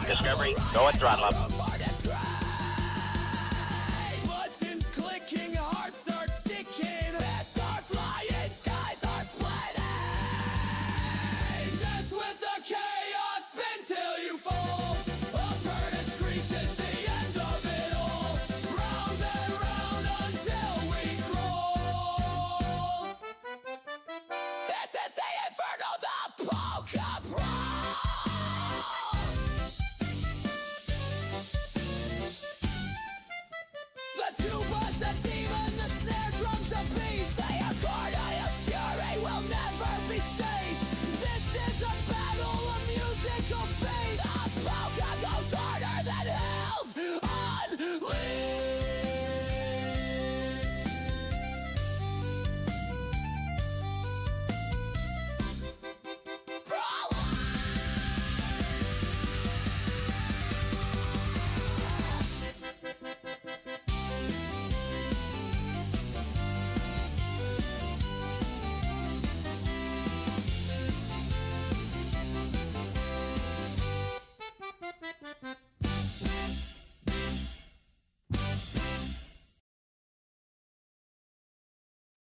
Discovery, go and throttle up.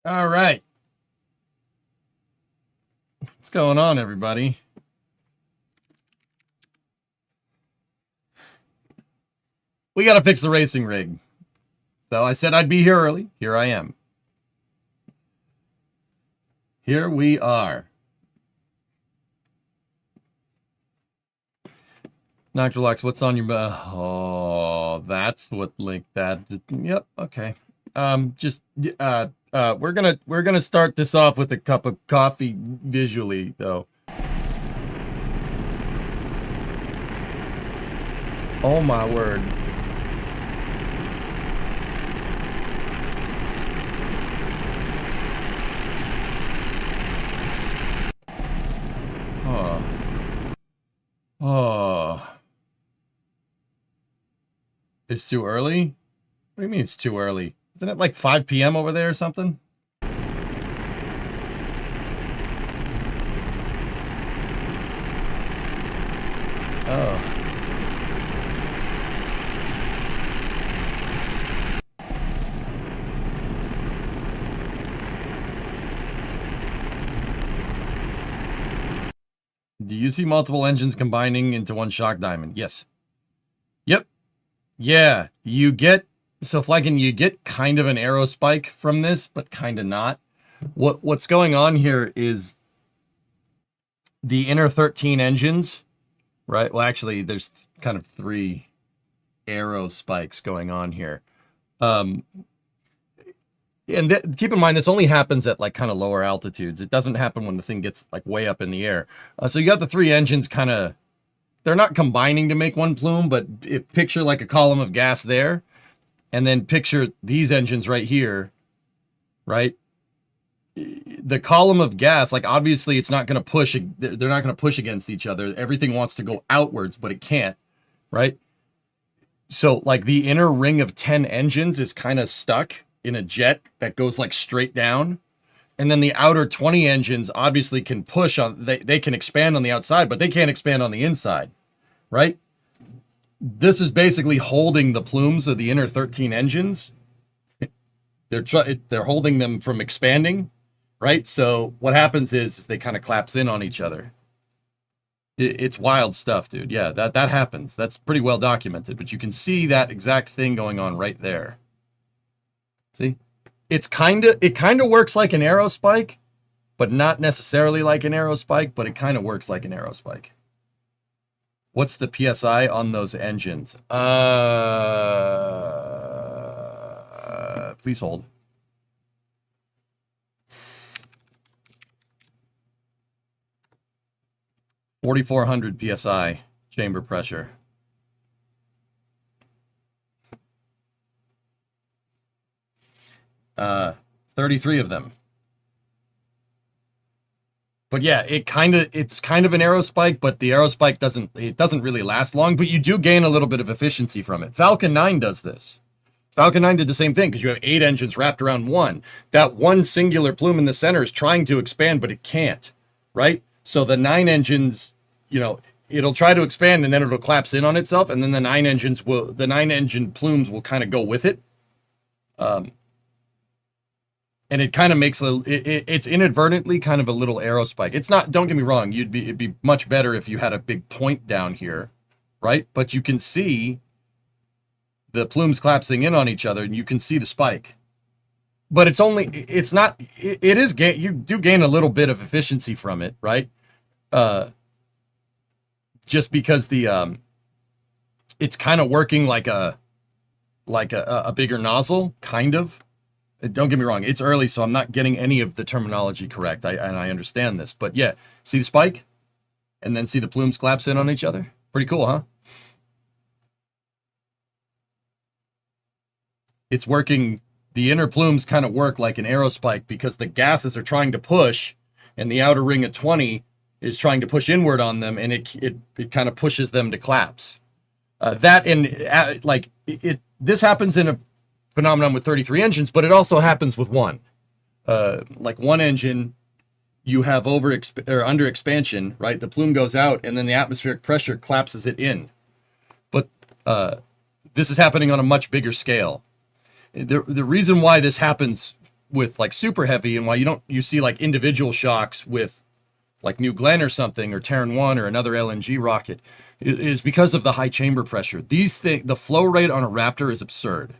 All right. What's going on, everybody? We got to fix the racing rig. So I said I'd be here early. Here I am. Here we are. Nocturlux, what's on your... oh, that's what linked that. Yep, okay. We're gonna start this off with a cup of coffee visually, though. Oh my word. Oh. Oh. It's too early? What do you mean it's too early? Isn't it like 5 p.m. over there or something? Oh. Do you see multiple engines combining into one shock diamond? Yes. Yep. Yeah, you get... So, Flykin, you get kind of an arrow spike from this, but kind of not. What's going on here is the inner 13 engines, right? Well, actually, there's kind of 3 arrow spikes going on here. And keep in mind, this only happens at like kind of lower altitudes. It doesn't happen when the thing gets like way up in the air. So you got the 3 engines kind of... They're not combining to make one plume, but picture like a column of gas there. And then picture these engines right here, right? The column of gas, like obviously it's not going to push, they're not going to push against each other. Everything wants to go outwards, but it can't, right? So like the inner ring of 10 engines is kind of stuck in a jet that goes like straight down. And then the outer 20 engines obviously can push on, they can expand on the outside, but they can't expand on the inside, right? This is basically holding the plumes of the inner 13 engines. They're holding them from expanding, right? So what happens is they kind of collapse in on each other. It's wild stuff, dude. Yeah, that happens. That's pretty well documented, but you can see that exact thing going on right there. See? It kind of works like an arrow spike, but not necessarily like an arrow spike, but it kind of works like an arrow spike. What's the PSI on those engines? Please hold. $4,400 PSI chamber pressure. Uh, 33 of them. But yeah, it's kind of an arrow spike, but the arrow spike doesn't really last long, but you do gain a little bit of efficiency from it. Falcon 9 does this. Falcon 9 did the same thing because you have 8 engines wrapped around one. That one singular plume in the center is trying to expand, but it can't, right? So the 9 engines, you know, it'll try to expand and then it'll collapse in on itself, and then the 9 engine plumes will kind of go with it. And it kind of makes it's inadvertently kind of a little arrow spike. It's not, don't get me wrong, it'd be much better if you had a big point down here, right? But you can see the plumes collapsing in on each other and you can see the spike. But you do gain a little bit of efficiency from it, right? Just because it's kind of working like a bigger nozzle, kind of. Don't get me wrong, it's early, so I'm not getting any of the terminology correct. I understand this, but yeah, see the spike, and then see the plumes collapse in on each other. Pretty cool, huh? It's working. The inner plumes kind of work like an arrow spike because the gases are trying to push, and the outer ring of 20 is trying to push inward on them, and it kind of pushes them to collapse. This happens in a phenomenon with 33 engines, but it also happens with one. Like one engine, you have under expansion, right? The plume goes out, and then the atmospheric pressure collapses it in. But this is happening on a much bigger scale. The reason why this happens with like super heavy and why you see like individual shocks with like New Glenn or something, or Terran 1 or another LNG rocket, is because of the high chamber pressure. The flow rate on a Raptor is absurd.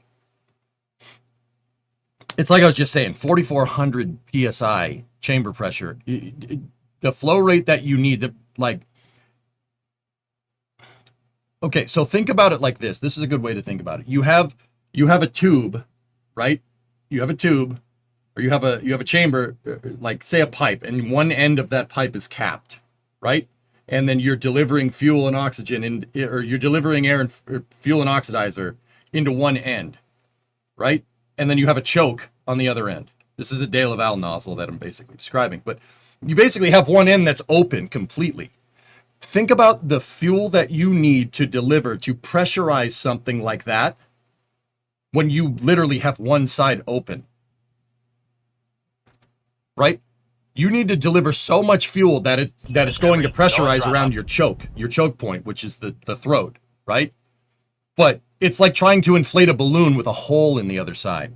It's like I was just saying, 4,400 PSI chamber pressure. The flow rate that you need, okay, so think about it like this. This is a good way to think about it. You have a tube, right? You have a tube, or you have a chamber, like say a pipe, and one end of that pipe is capped, right? And then you're delivering fuel and oxygen, or you're delivering air and fuel and oxidizer into one end, right? And then you have a choke on the other end. This is a De Laval nozzle that I'm basically describing, but you basically have one end that's open completely. Think about the fuel that you need to deliver to pressurize something like that when you literally have one side open, right? You need to deliver so much fuel that it's going to pressurize around your choke point, which is the throat, right? But it's like trying to inflate a balloon with a hole in the other side.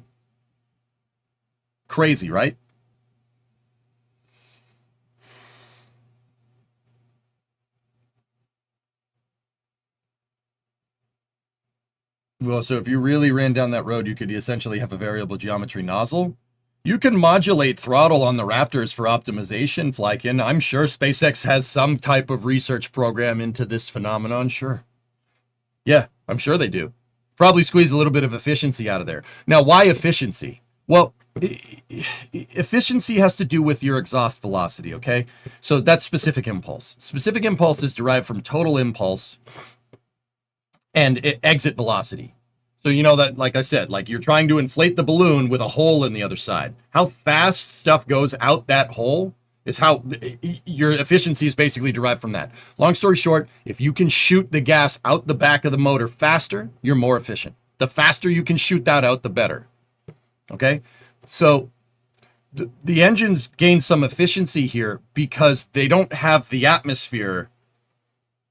Crazy, right? Well, so if you really ran down that road, you could essentially have a variable geometry nozzle. You can modulate throttle on the Raptors for optimization, Flykin. I'm sure SpaceX has some type of research program into this phenomenon, sure. Yeah, I'm sure they do. Probably squeeze a little bit of efficiency out of there. Now, why efficiency? Well, efficiency has to do with your exhaust velocity, okay? So that's specific impulse. Specific impulse is derived from total impulse and exit velocity. So you know that, like I said, like you're trying to inflate the balloon with a hole in the other side. How fast stuff goes out that hole is how your efficiency is basically derived from that. Long story short, if you can shoot the gas out the back of the motor faster, you're more efficient. The faster you can shoot that out, the better. Okay? So the engines gain some efficiency here because they don't have the atmosphere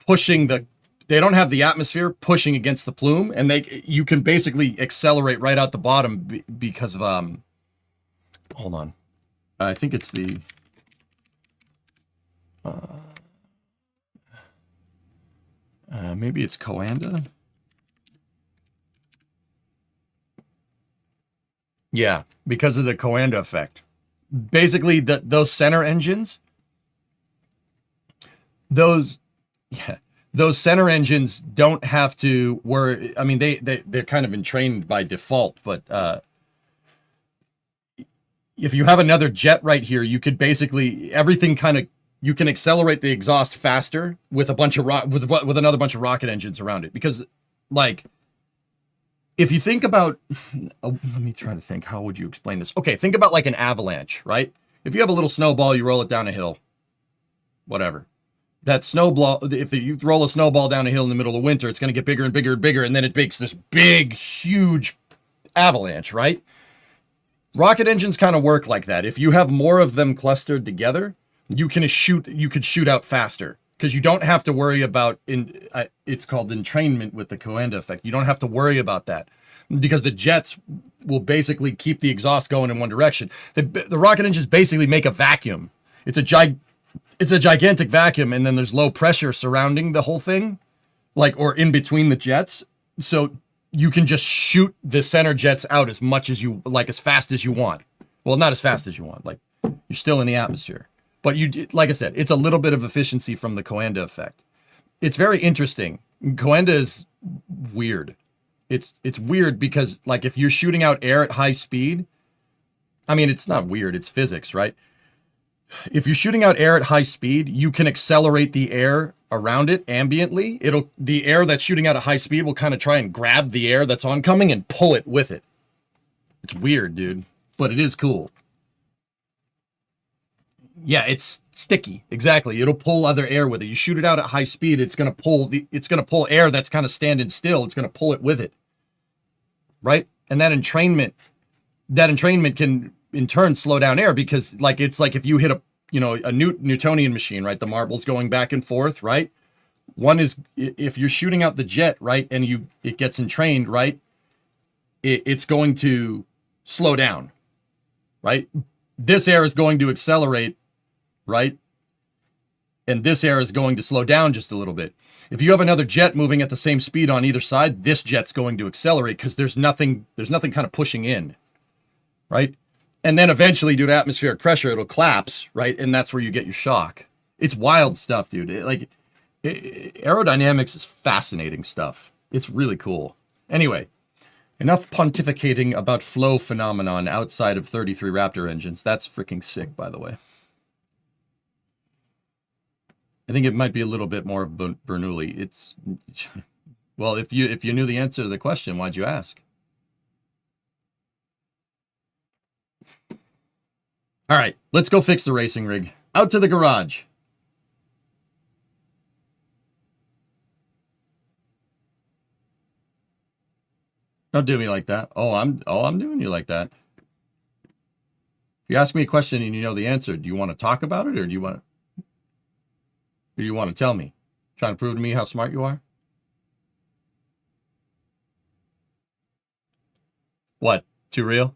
pushing against the plume, and you can basically accelerate right out the bottom because of hold on. I think it's the Maybe it's Coanda. Yeah, because of the Coanda effect. Basically, those center engines, those yeah, those center engines don't have to worry. I mean, they're kind of entrained by default, but if you have another jet right here, you could basically everything kind of you can accelerate the exhaust faster with a bunch of with another bunch of rocket engines around it. Because, like, if you think about, oh, let me try to think. How would you explain this? Okay, think about like an avalanche, right? If you have a little snowball, you roll it down a hill, whatever. That snowball, if you roll a snowball down a hill in the middle of winter, it's going to get bigger and bigger and bigger, and then it makes this big, huge avalanche, right? Rocket engines kind of work like that. If you have more of them clustered together, you could shoot out faster because you don't have to worry about it's called entrainment with the Coanda effect. You don't have to worry about that because the jets will basically keep the exhaust going in one direction. The rocket engines basically make a vacuum. It's a gigantic vacuum, and then there's low pressure surrounding the whole thing, like, or in between the jets. So you can just shoot the center jets out as much as you like, as fast as you want. Well, not as fast as you want. Like, you're still in the atmosphere. But like I said, it's a little bit of efficiency from the Coanda effect. It's very interesting. Coanda is weird. It's weird because, like, if you're shooting out air at high speed, I mean, it's not weird. It's physics, right? If you're shooting out air at high speed, you can accelerate the air around it ambiently. The air that's shooting out at high speed will kind of try and grab the air that's oncoming and pull it with it. It's weird, dude, but it is cool. Yeah, it's sticky. Exactly. It'll pull other air with it. You shoot it out at high speed, it's gonna pull air that's kind of standing still. It's gonna pull it with it. Right? And that entrainment can in turn slow down air because, like, it's like if you hit a Newtonian machine, right? The marbles going back and forth, right? One is if you're shooting out the jet, right, and it gets entrained, right? It's going to slow down, right? This air is going to accelerate, right? And this air is going to slow down just a little bit. If you have another jet moving at the same speed on either side, this jet's going to accelerate because there's nothing kind of pushing in, right? And then eventually, due to atmospheric pressure, it'll collapse, right? And that's where you get your shock. It's wild stuff, dude. Aerodynamics is fascinating stuff. It's really cool. Anyway, enough pontificating about flow phenomenon outside of 33 Raptor engines. That's freaking sick, by the way. I think it might be a little bit more of Bernoulli. It's, well, if you knew the answer to the question, why'd you ask? All right, let's go fix the racing rig. Out to the garage. Don't do me like that. I'm doing you like that. If you ask me a question and you know the answer, do you want to talk about it, or do you want to tell me? Trying to prove to me how smart you are? What? Too real?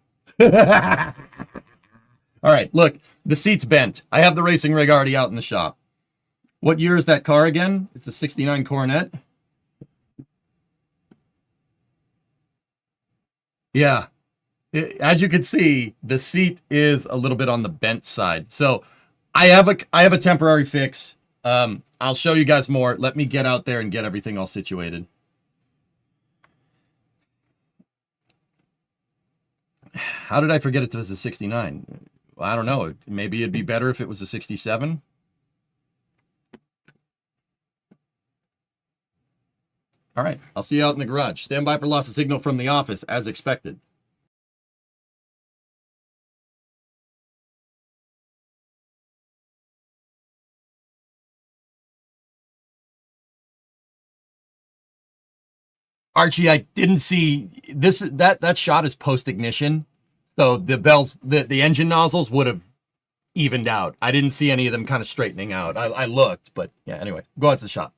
All right, look, the seat's bent. I have the racing rig already out in the shop. What year is that car again? It's a 69 Coronet. Yeah. As you can see, the seat is a little bit on the bent side. So I have a temporary fix. I'll show you guys more. Let me get out there and get everything all situated. How did I forget it was a 69? Well, I don't know. Maybe it'd be better if it was a 67. All right, I'll see you out in the garage. Stand by for loss of signal from the office, as expected. Archie, I didn't see this. That shot is post ignition, so the engine nozzles would have evened out. I didn't see any of them kind of straightening out. I looked, but yeah. Anyway, go out to the shop.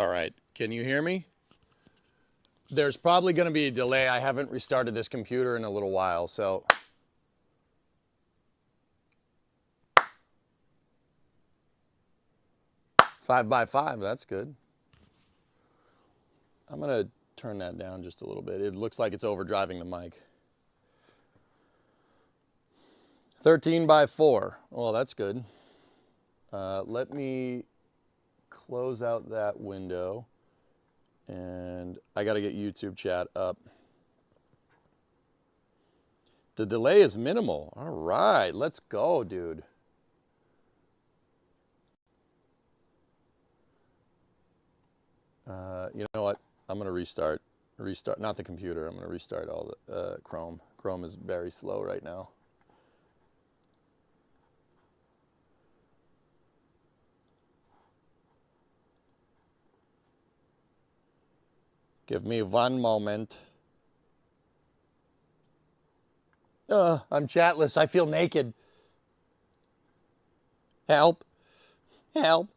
All right, can you hear me? There's probably going to be a delay. I haven't restarted this computer in a little while, so. 5x5, that's good. I'm going to turn that down just a little bit. It looks like it's overdriving the mic. 13x4. Well, that's good. Let me close out that window. And I got to get YouTube chat up. The delay is minimal. All right, let's go, dude. You know what? I'm going to restart, not the computer. I'm going to restart all the Chrome. Chrome is very slow right now. Give me one moment. I'm chatless. I feel naked. Help. Help.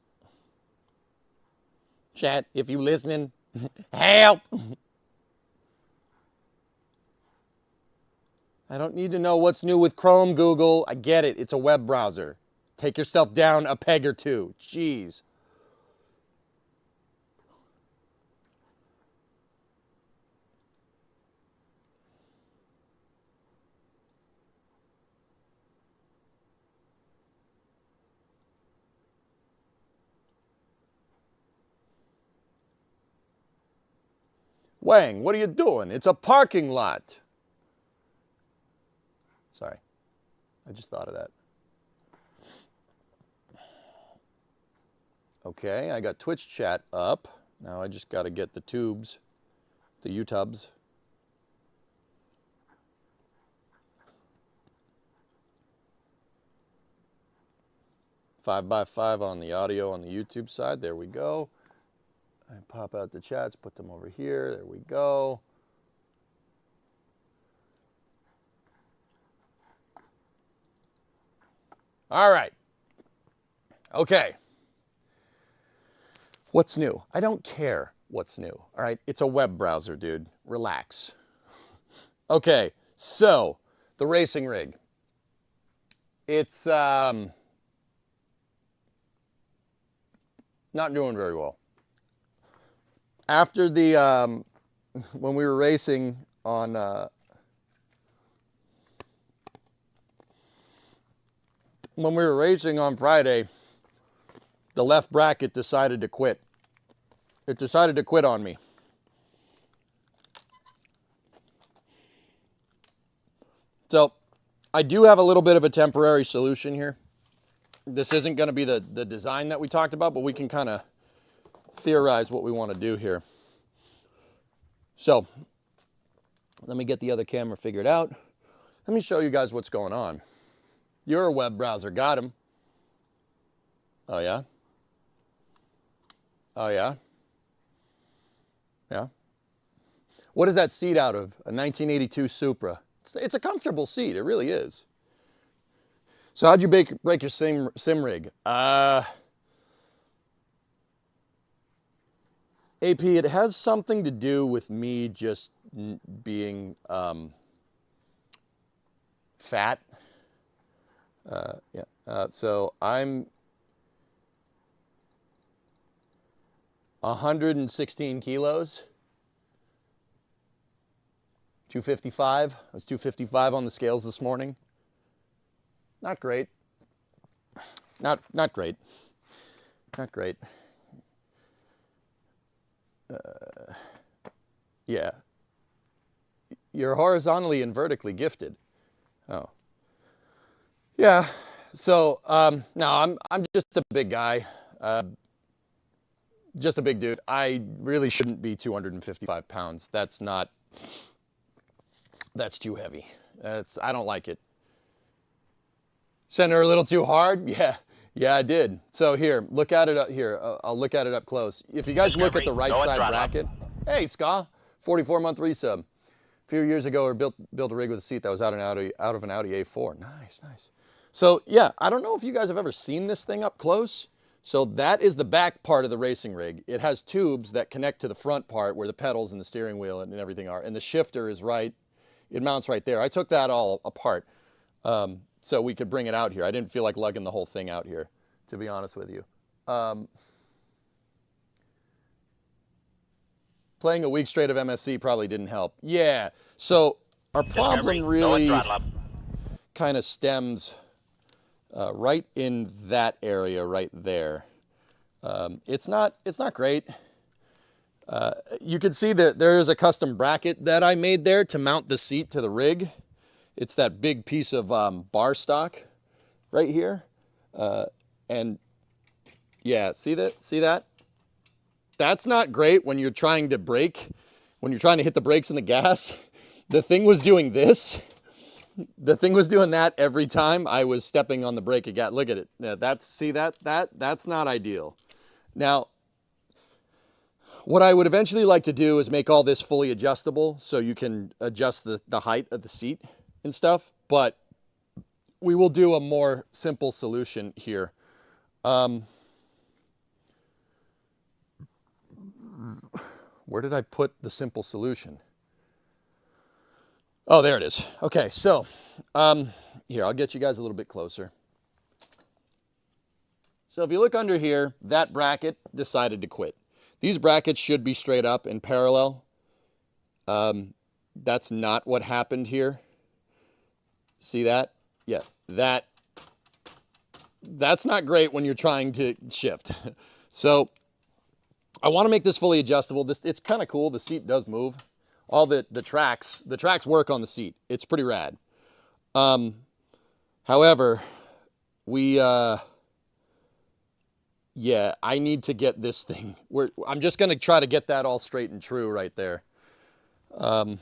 Chat, if you listening, help. I don't need to know what's new with Chrome, Google. I get it. It's a web browser. Take yourself down a peg or two. Jeez. Wang, what are you doing? It's a parking lot. Sorry. I just thought of that. Okay, I got Twitch chat up. Now I just got to get the tubes, the YouTubes. Five by five on the audio on the YouTube side. There we go. I pop out the chats, put them over here. There we go. All right. Okay. What's new? I don't care what's new. All right. It's a web browser, dude. Relax. Okay. So the racing rig. It's not doing very well. After the when we were racing on Friday, the left bracket decided to quit. It decided to quit on me. So I do have a little bit of a temporary solution here. This isn't going to be the design that we talked about, but we can kind of theorize what we want to do here. So let me get the other camera figured out. Let me show you guys what's going on. You're a web browser. Got him. Oh, yeah? Oh, yeah? Yeah? What is that seat out of? A 1982 Supra. It's a comfortable seat. It really is. So how'd you break your sim rig? AP, it has something to do with me just being fat. So I'm 116 kilos. 255. I was 255 on the scales this morning. Not great. Not great. Not great. Yeah. You're horizontally and vertically gifted. Oh. Yeah. So no, I'm just a big guy. Just a big dude. I really shouldn't be 255 pounds. That's too heavy. I don't like it. Sent her a little too hard? Yeah, I did. So here, look at it up here. I'll look at it up close. If you guys look at the right side bracket, hey, Ska, 44-month resub. A few years ago, I built a rig with a seat that was out of an Audi A4. Nice. So yeah, I don't know if you guys have ever seen this thing up close. So that is the back part of the racing rig. It has tubes that connect to the front part where the pedals and the steering wheel and everything are. And the shifter is right, it mounts right there. I took that all apart so we could bring it out here. I didn't feel like lugging the whole thing out here, to be honest with you. Playing a week straight of MSC probably didn't help. Yeah, so our problem really kind of stems right in that area right there. It's not great. You can see that there is a custom bracket that I made there to mount the seat to the rig. It's that big piece of bar stock right here. And yeah, see that? That's not great when you're trying to brake, when you're trying to hit the brakes and the gas. The thing was doing this. The thing was doing that every time I was stepping on the brake again. Look at it. Yeah, that's not ideal. Now, what I would eventually like to do is make all this fully adjustable so you can adjust the height of the seat and stuff, but we will do a more simple solution here. Where did I put the simple solution? Oh, there it is. Okay, so here, I'll get you guys a little bit closer. So if you look under here, that bracket decided to quit. These brackets should be straight up in parallel. That's not what happened here. See that? Yeah, that's not great when you're trying to shift. So I want to make this fully adjustable. It's kind of cool. The seat does move. All the tracks work on the seat. It's pretty rad. However, yeah, I need to get this thing. I'm just going to try to get that all straight and true right there. You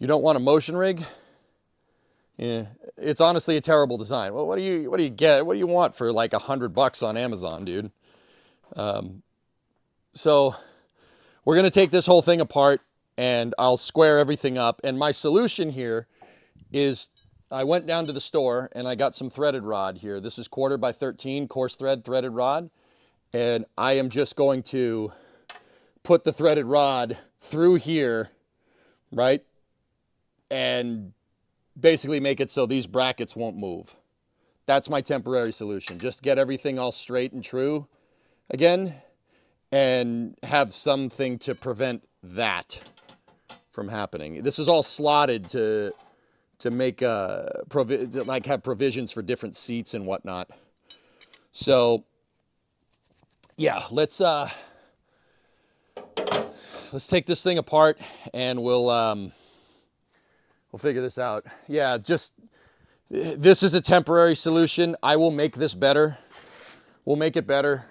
don't want a motion rig? Yeah, it's honestly a terrible design. Well, what do you get? What do you want for like $100 on Amazon, dude? So we're going to take this whole thing apart and I'll square everything up. And my solution here is I went down to the store and I got some threaded rod here. This is 1/4x13 coarse thread threaded rod. And I am just going to put the threaded rod through here, right? And basically make it so these brackets won't move. That's my temporary solution. Just get everything all straight and true again and have something to prevent that from happening. This is all slotted to make have provisions for different seats and whatnot. So yeah, let's take this thing apart and we'll figure this out. Yeah, this is a temporary solution. I will make this better. We'll make it better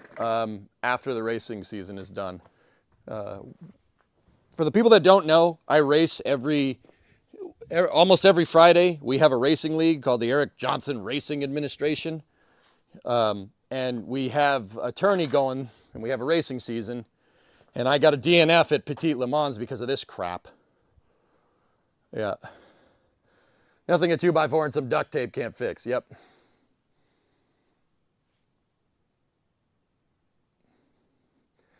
after the racing season is done. For the people that don't know, I race almost every Friday. We have a racing league called the Eric Johnson Racing Administration. And we have a tourney going and we have a racing season. And I got a DNF at Petit Le Mans because of this crap. Yeah. Nothing a 2x4 and some duct tape can't fix. Yep.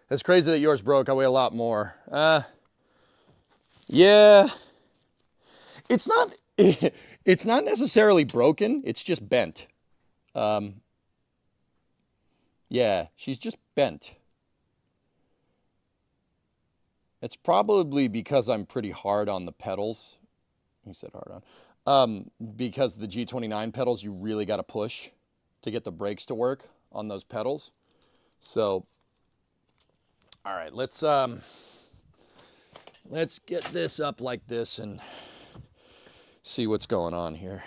It's crazy that yours broke. I weigh a lot more. Yeah. It's not necessarily broken. It's just bent. Yeah, she's just bent. It's probably because I'm pretty hard on the pedals. You said hard on. Because the G29 pedals, you really got to push to get the brakes to work on those pedals. So, all right, let's get this up like this and see what's going on here.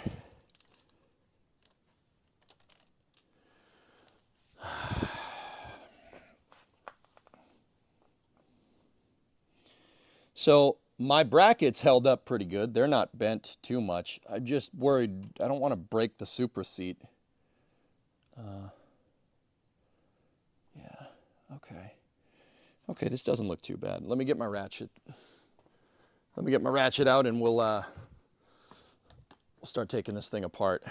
So my brackets held up pretty good. They're not bent too much. I'm just worried. I don't want to break the Supra seat. Yeah, okay. Okay, this doesn't look too bad. Let me get my ratchet. Let me get my ratchet out and we'll start taking this thing apart.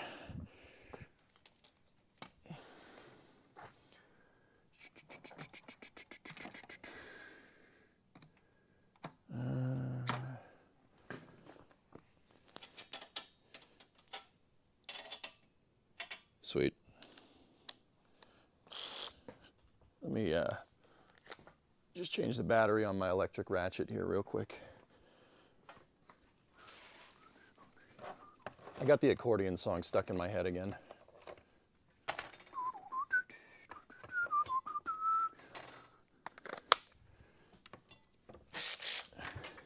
just change the battery on my electric ratchet here real quick. I got the accordion song stuck in my head again.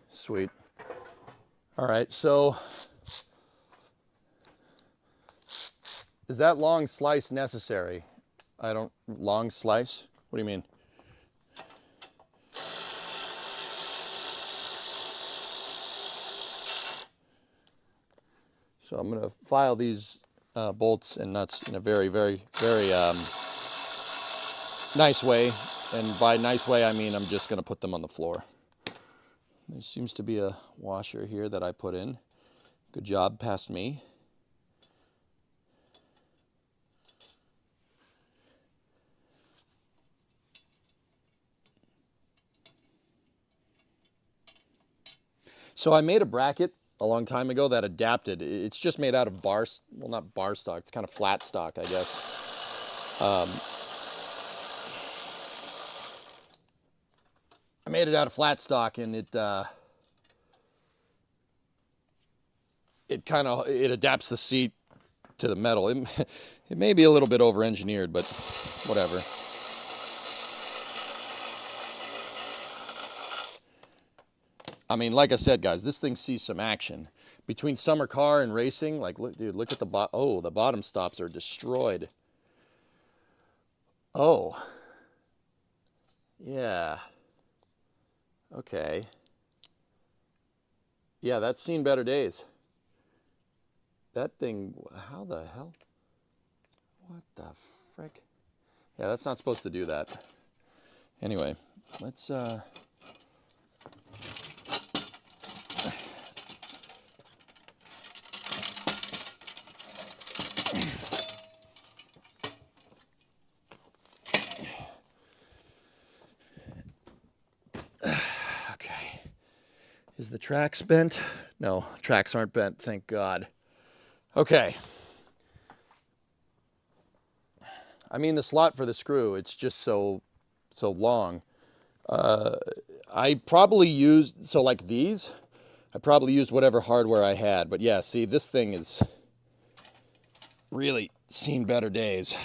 Sweet. All right, so is that long slice necessary? Long slice? What do you mean? So I'm going to file these bolts and nuts in a very, very, very nice way. And by nice way, I mean I'm just going to put them on the floor. There seems to be a washer here that I put in. Good job, past me. So I made a bracket a long time ago that adapted. It's just made out of not bar stock, it's kind of flat stock, I guess. I made it out of flat stock, and it adapts the seat to the metal. It may be a little bit over-engineered, but whatever. I mean, like I said, guys, this thing sees some action. Between summer car and racing, like, look, dude, look at the the bottom stops are destroyed. Oh. Yeah. Okay. Yeah, that's seen better days. That thing, how the hell? What the frick? Yeah, that's not supposed to do that. Anyway, let's okay. Is the tracks bent? No, tracks aren't bent, thank God. Okay. I mean, the slot for the screw, it's just so long. I probably used, so like these, I probably used whatever hardware I had. But yeah, see, this thing is really seen better days.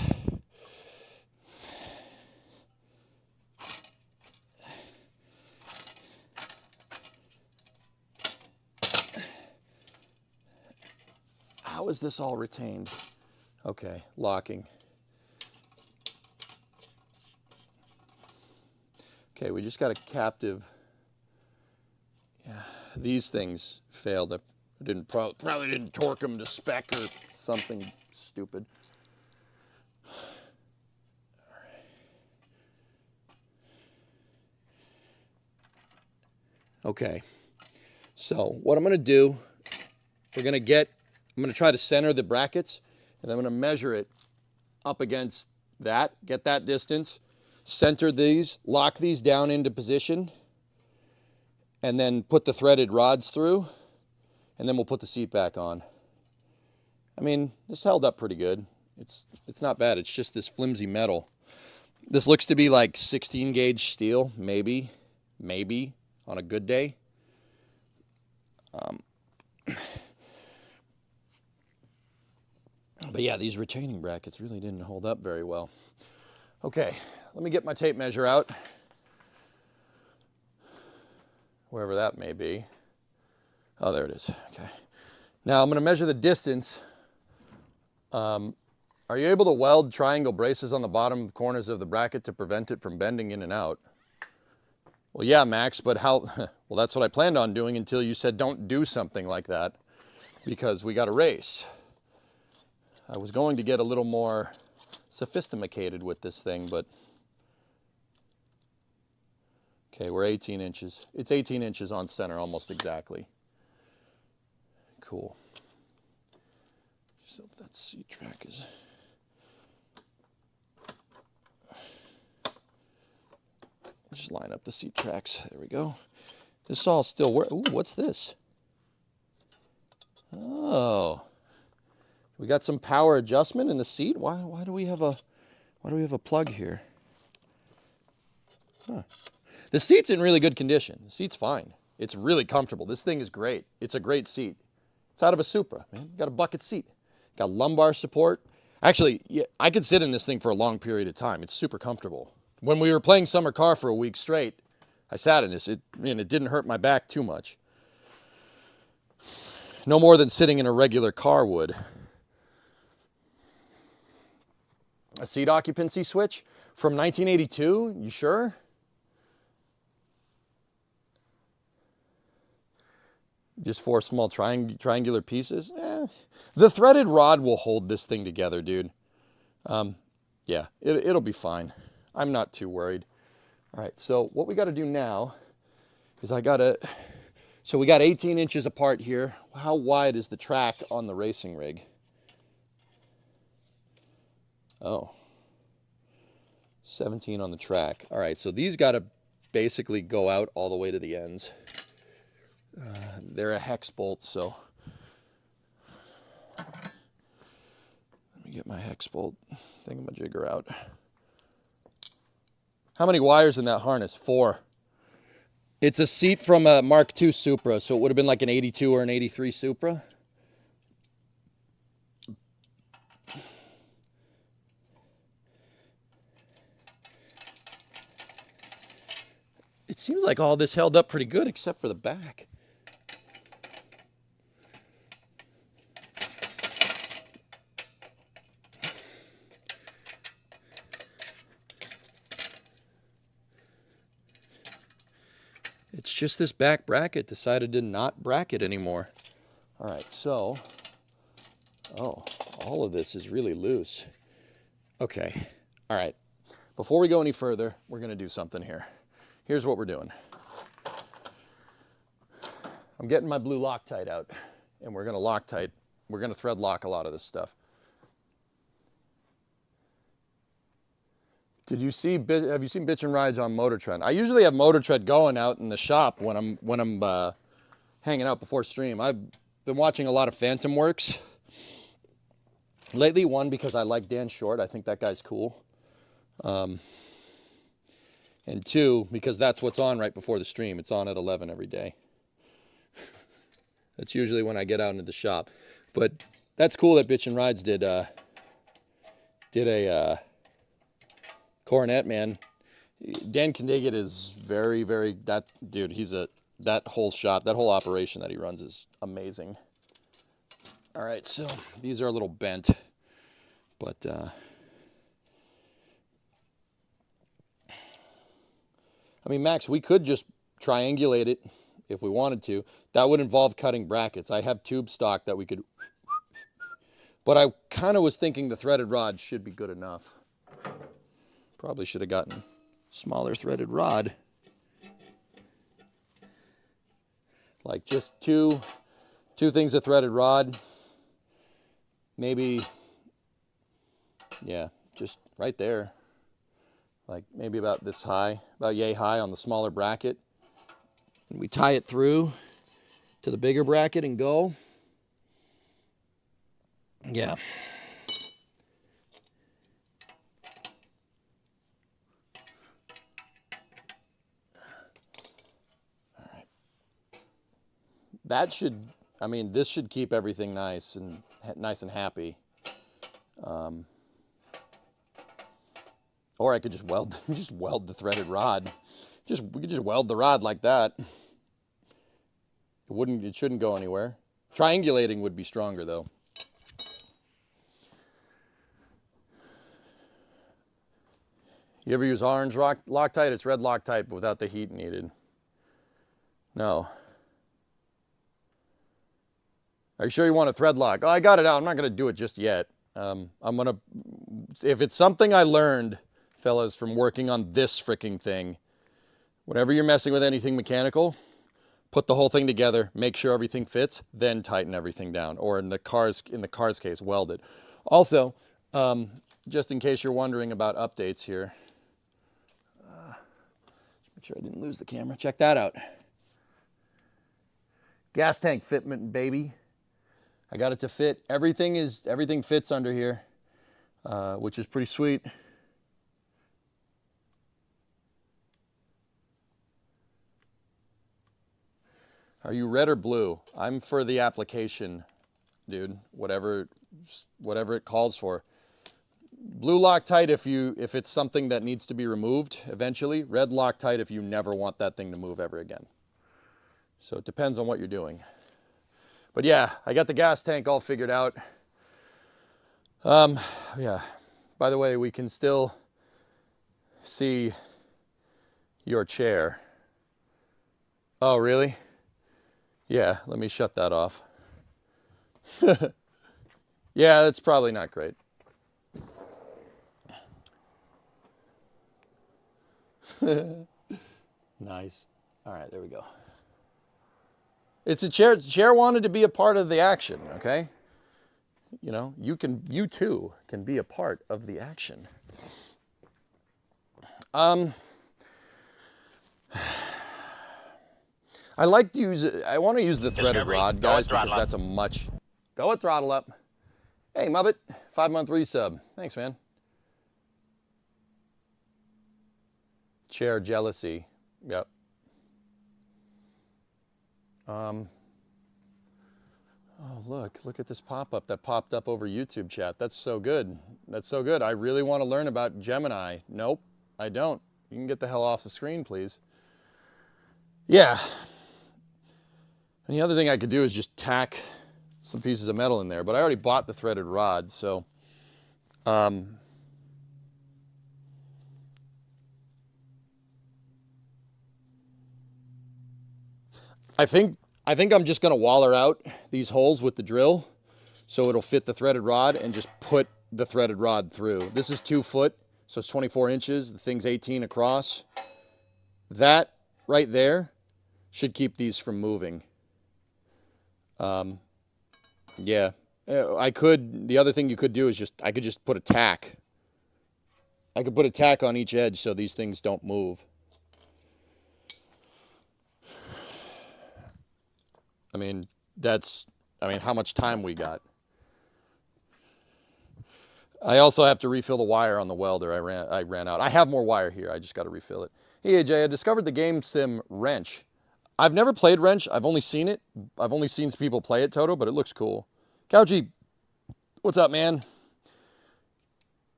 How is this all retained? Okay, locking. Okay, we just got a captive. Yeah, these things failed. I probably didn't torque them to spec or something stupid. Okay, so what I'm going to do, I'm going to try to center the brackets, and I'm going to measure it up against that, get that distance, center these, lock these down into position, and then put the threaded rods through, and then we'll put the seat back on. I mean, this held up pretty good. It's not bad. It's just this flimsy metal. This looks to be like 16 gauge steel, maybe on a good day. But yeah, these retaining brackets really didn't hold up very well. Okay, let me get my tape measure out. Wherever that may be. Oh, there it is. Okay. Now I'm going to measure the distance. Are you able to weld triangle braces on the bottom corners of the bracket to prevent it from bending in and out? Well, yeah, Max, but how? Well, that's what I planned on doing until you said don't do something like that because we got a race. I was going to get a little more sophisticated with this thing, but okay, we're 18 inches. It's 18 inches on center, almost exactly. Cool. Just hope that seat track is. Just line up the seat tracks. There we go. This all still works. Ooh, what's this? Oh, we got some power adjustment in the seat. Why do we have a plug here? Huh. The seat's in really good condition. The seat's fine. It's really comfortable. This thing is great. It's a great seat. It's out of a Supra, man. Got a bucket seat. Got lumbar support. Actually, yeah, I could sit in this thing for a long period of time. It's super comfortable. When we were playing summer car for a week straight, I sat in this. It didn't hurt my back too much. No more than sitting in a regular car would. A seat occupancy switch from 1982? You sure? Just 4 small triangular pieces? The threaded rod will hold this thing together, dude. Yeah, it'll be fine. I'm not too worried. All right, so what we got to do now is so we got 18 inches apart here. How wide is the track on the racing rig? Oh, 17 on the track. All right, so these got to basically go out all the way to the ends. They're a hex bolt, so let me get my hex bolt thingamajigger out. How many wires in that harness? 4. It's a seat from a Mark II Supra, so it would have been like an 82 or an 83 Supra. It seems like all this held up pretty good except for the back. It's just this back bracket decided to not bracket anymore. All right, so, all of this is really loose. Okay, all right. Before we go any further, we're gonna do something here. Here's what we're doing. I'm getting my blue Loctite out, and we're gonna thread lock a lot of this stuff. Have you seen Bitchin' Rides on Motor Trend? I usually have Motor Trend going out in the shop when I'm hanging out before stream. I've been watching a lot of Phantom Works lately. One, because I like Dan Short. I think that guy's cool. And 2, because that's what's on right before the stream. It's on at 11 every day. That's usually when I get out into the shop. But that's cool that Bitchin' Rides did a Coronet, man. Dan Knigget is very, very, that dude, that whole shop, that whole operation that he runs is amazing. All right, so these are a little bent, but I mean, Max, we could just triangulate it if we wanted to. That would involve cutting brackets. I have tube stock that we could, but I kind of was thinking the threaded rod should be good enough. Probably should have gotten smaller threaded rod. Like just two things of threaded rod. Maybe, yeah, just right there. Like maybe about this high, about yay high on the smaller bracket. And we tie it through to the bigger bracket and go. Yeah. That should, I mean, this should keep everything nice and happy. Or I could just weld the threaded rod. We could just weld the rod like that. It shouldn't go anywhere. Triangulating would be stronger though. You ever use orange Loctite? It's red Loctite, but without the heat needed. No. Are you sure you want a thread lock? Oh, I got it out. I'm not going to do it just yet. If it's something I learned, fellas, from working on this freaking thing, whenever you're messing with anything mechanical, put the whole thing together, make sure everything fits, then tighten everything down. Or in the car's case, weld it. Also, just in case you're wondering about updates here, make sure I didn't lose the camera. Check that out. Gas tank fitment, baby. I got it to fit. Everything fits under here, which is pretty sweet. Are you red or blue? I'm for the application, dude. Whatever it calls for. Blue Loctite if it's something that needs to be removed eventually. Red Loctite if you never want that thing to move ever again. So it depends on what you're doing. But yeah, I got the gas tank all figured out. Yeah. By the way, we can still see your chair. Oh, really? Yeah, let me shut that off. Yeah, that's probably not great. Nice. All right, there we go. It's a chair. The chair wanted to be a part of the action, okay? You know, you too can be a part of the action. I want to use the threaded rod, guys, because that's a much. Go at throttle up. Hey, Muppet, 5-month resub. Thanks, man. Chair jealousy. Yep. Oh, look at this pop-up that popped up over YouTube chat. That's so good. That's so good. I really want to learn about Gemini. Nope, I don't. You can get the hell off the screen, please. Yeah. And the other thing I could do is just tack some pieces of metal in there, but I already bought the threaded rod, so I think I'm just gonna waller out these holes with the drill so it'll fit the threaded rod and just put the threaded rod through. This is 2 foot, so it's 24 inches. The thing's 18 across. That right there should keep these from moving. Yeah, the other thing you could do is I could just put a tack. I could put a tack on each edge so these things don't move. I mean, how much time we got? I also have to refill the wire on the welder. I ran out. I have more wire here. I just got to refill it. Hey, AJ, I discovered the game sim Wrench. I've never played Wrench. I've only seen it. I've only seen people play it, Toto, but it looks cool. Couchy, what's up, man?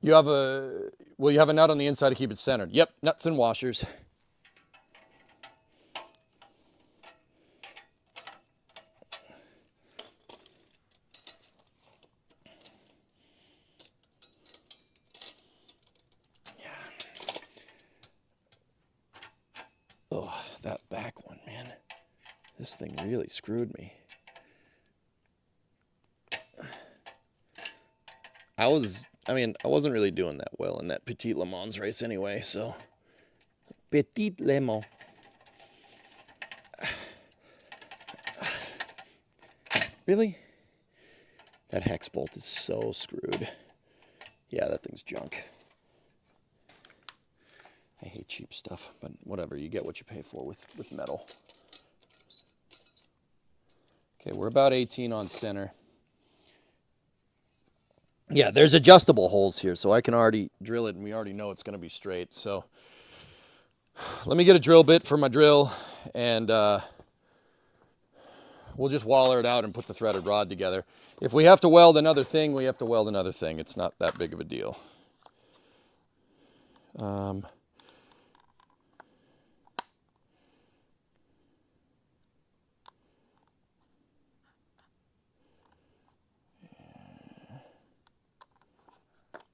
Will you have a nut on the inside to keep it centered? Yep, nuts and washers. Oh, that back one, man. This thing really screwed me. I wasn't really doing that well in that Petit Le Mans race anyway, so. Petit Le Mans. Really? That hex bolt is so screwed. Yeah, that thing's junk. I hate cheap stuff, but whatever, you get what you pay for with metal. Okay, we're about 18 on center. Yeah, there's adjustable holes here, so I can already drill it, and we already know it's going to be straight. So let me get a drill bit for my drill, and we'll just waller it out and put the threaded rod together. If we have to weld another thing, we have to weld another thing. It's not that big of a deal.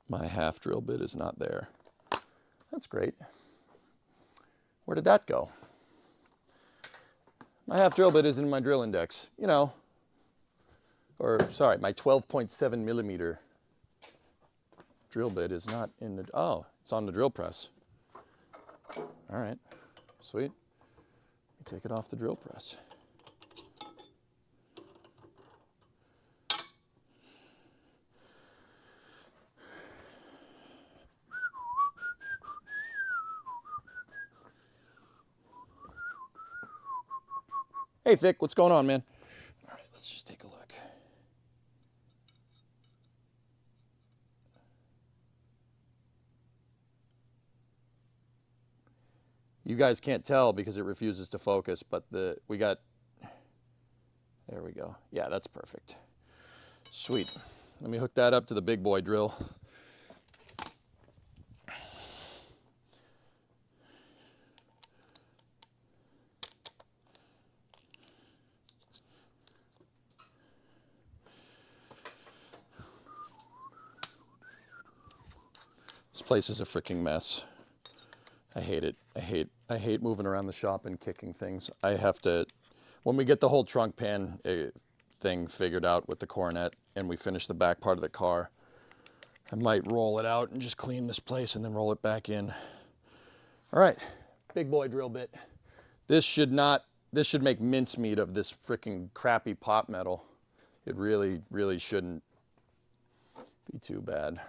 My half drill bit is not there. That's great. Where did that go? My half drill bit is in my drill index, you know. Or, sorry, my 12.7 millimeter drill bit is not in the, oh, it's on the drill press. All right, sweet. Take it off the drill press. Hey, Vic, what's going on, man? All right, let's just take a look. You guys can't tell because it refuses to focus, but we got There we go. Yeah, that's perfect. Sweet. Let me hook that up to the big boy drill. This place is a freaking mess. I hate it. I hate moving around the shop and kicking things. I have to, when we get the whole trunk pan thing figured out with the coronet and we finish the back part of the car, I might roll it out and just clean this place and then roll it back in. All right, big boy drill bit. This should make mincemeat of this freaking crappy pop metal. It really, really shouldn't be too bad.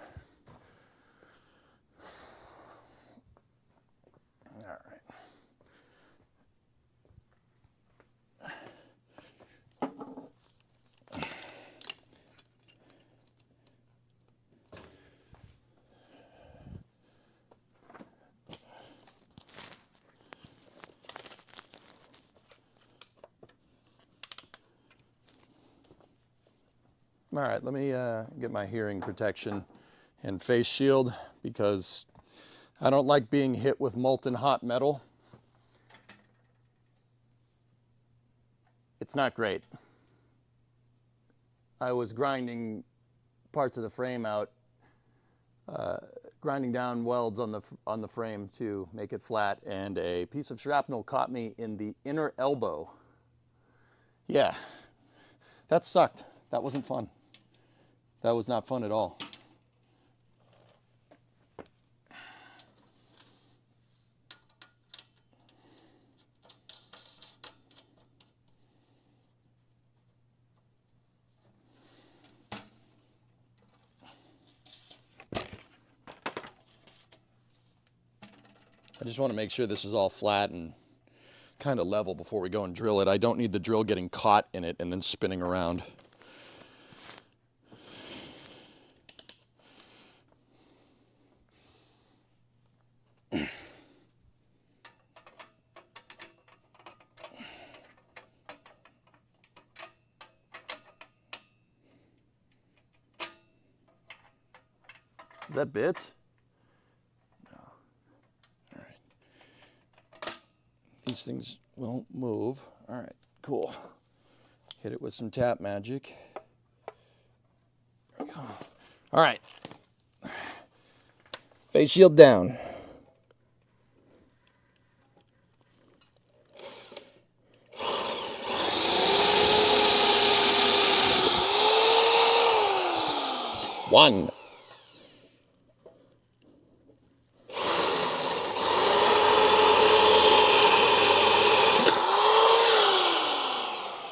All right, let me get my hearing protection and face shield because I don't like being hit with molten hot metal. It's not great. I was grinding parts of the frame out, grinding down welds on the frame to make it flat, and a piece of shrapnel caught me in the inner elbow. Yeah, that sucked. That wasn't fun. That was not fun at all. I just want to make sure this is all flat and kind of level before we go and drill it. I don't need the drill getting caught in it and then spinning around. Is that bits? No. All right. These things won't move. All right, cool. Hit it with some tap magic. There we go. All right. Face shield down. One.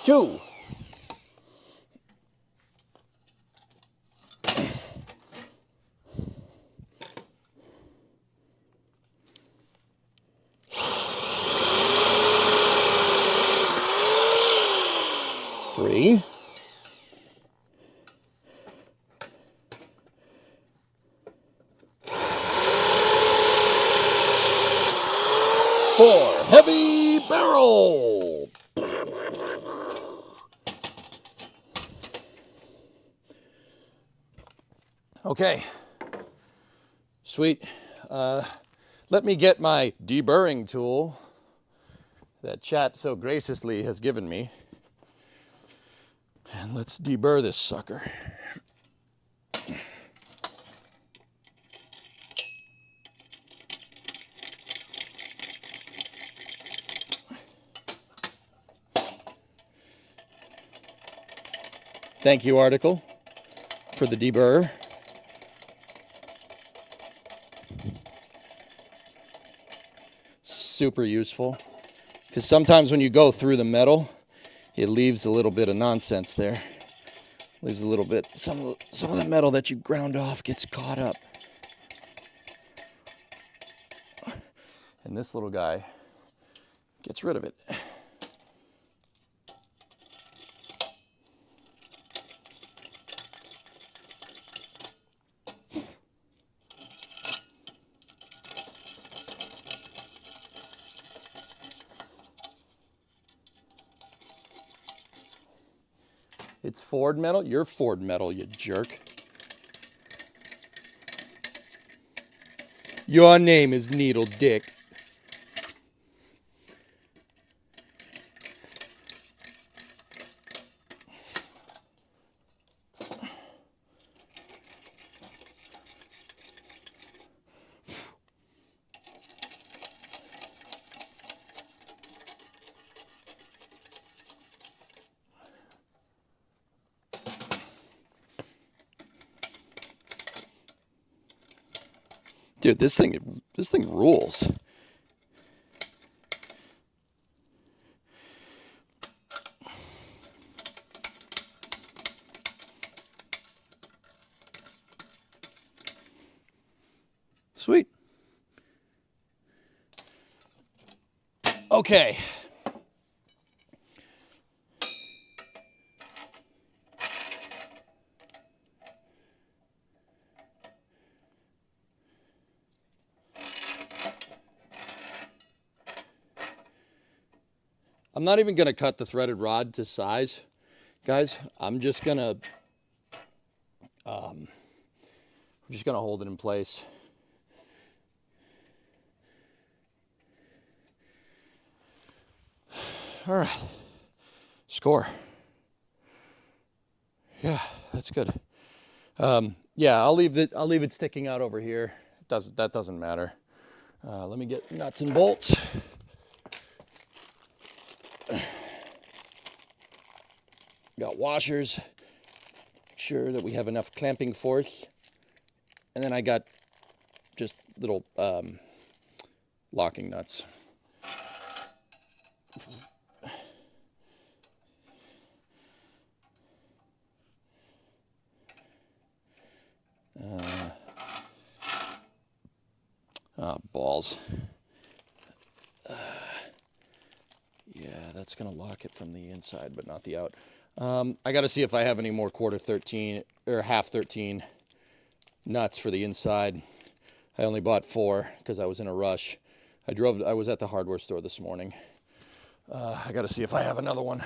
Two. Three. Four. Heavy barrel. Okay, sweet. Let me get my deburring tool that chat so graciously has given me. And let's deburr this sucker. Thank you, Article, for the deburr. Super useful, because sometimes when you go through the metal, it leaves a little bit of nonsense there. Leaves a little bit, some of the metal that you ground off gets caught up. And this little guy gets rid of it. It's Ford metal? You're Ford metal, you jerk. Your name is Needle Dick. Dude, this thing rules. Sweet. Okay. I'm not even going to cut the threaded rod to size, guys. I'm just going to hold it in place. All right. Score. Yeah, that's good. Yeah, I'll leave it sticking out over here. That doesn't matter. Let me get nuts and bolts. Got washers. Make sure that we have enough clamping force. And then I got just little locking nuts. Balls. Yeah, that's gonna lock it from the inside, but not the out. I gotta see if I have any more quarter 13 or half 13 nuts for the inside. I only bought 4 because I was in a rush. I was at the hardware store this morning. I gotta see if I have another one.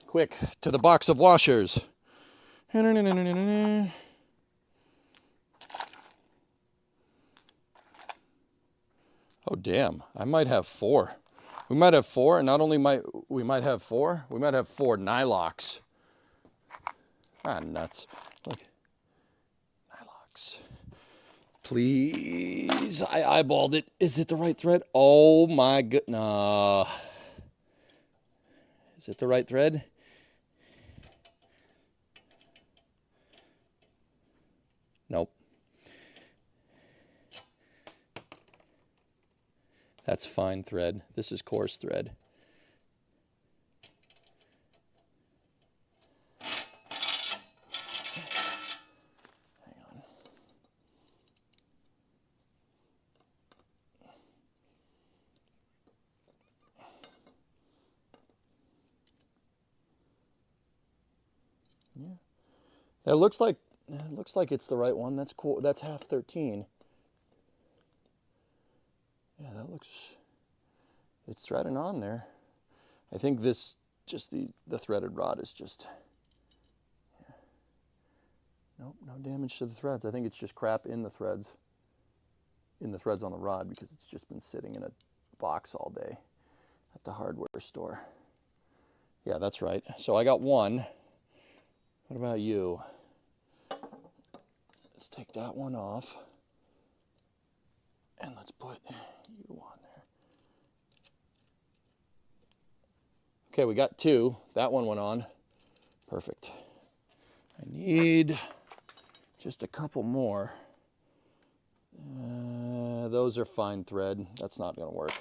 Quick, to the box of washers. Oh, damn. I might have 4. We might have 4, and not only we might have 4 Nylocks. Ah, nuts. Look. Nylocks. Please. I eyeballed it. Is it the right thread? Oh, my goodness. No. Is it the right thread? Nope. That's fine thread. This is coarse thread. Hang on. Yeah. It looks like it's the right one. That's cool. That's half 13. Yeah, that looks, it's threading on there. I think this, just the threaded rod is just, yeah. Nope, no damage to the threads. I think it's just crap in the threads on the rod because it's just been sitting in a box all day at the hardware store. Yeah, that's right. So I got 1. What about you? Let's take that one off. And let's put you on there. Okay, we got 2. That one went on. Perfect. I need just a couple more. Those are fine thread. That's not going to work.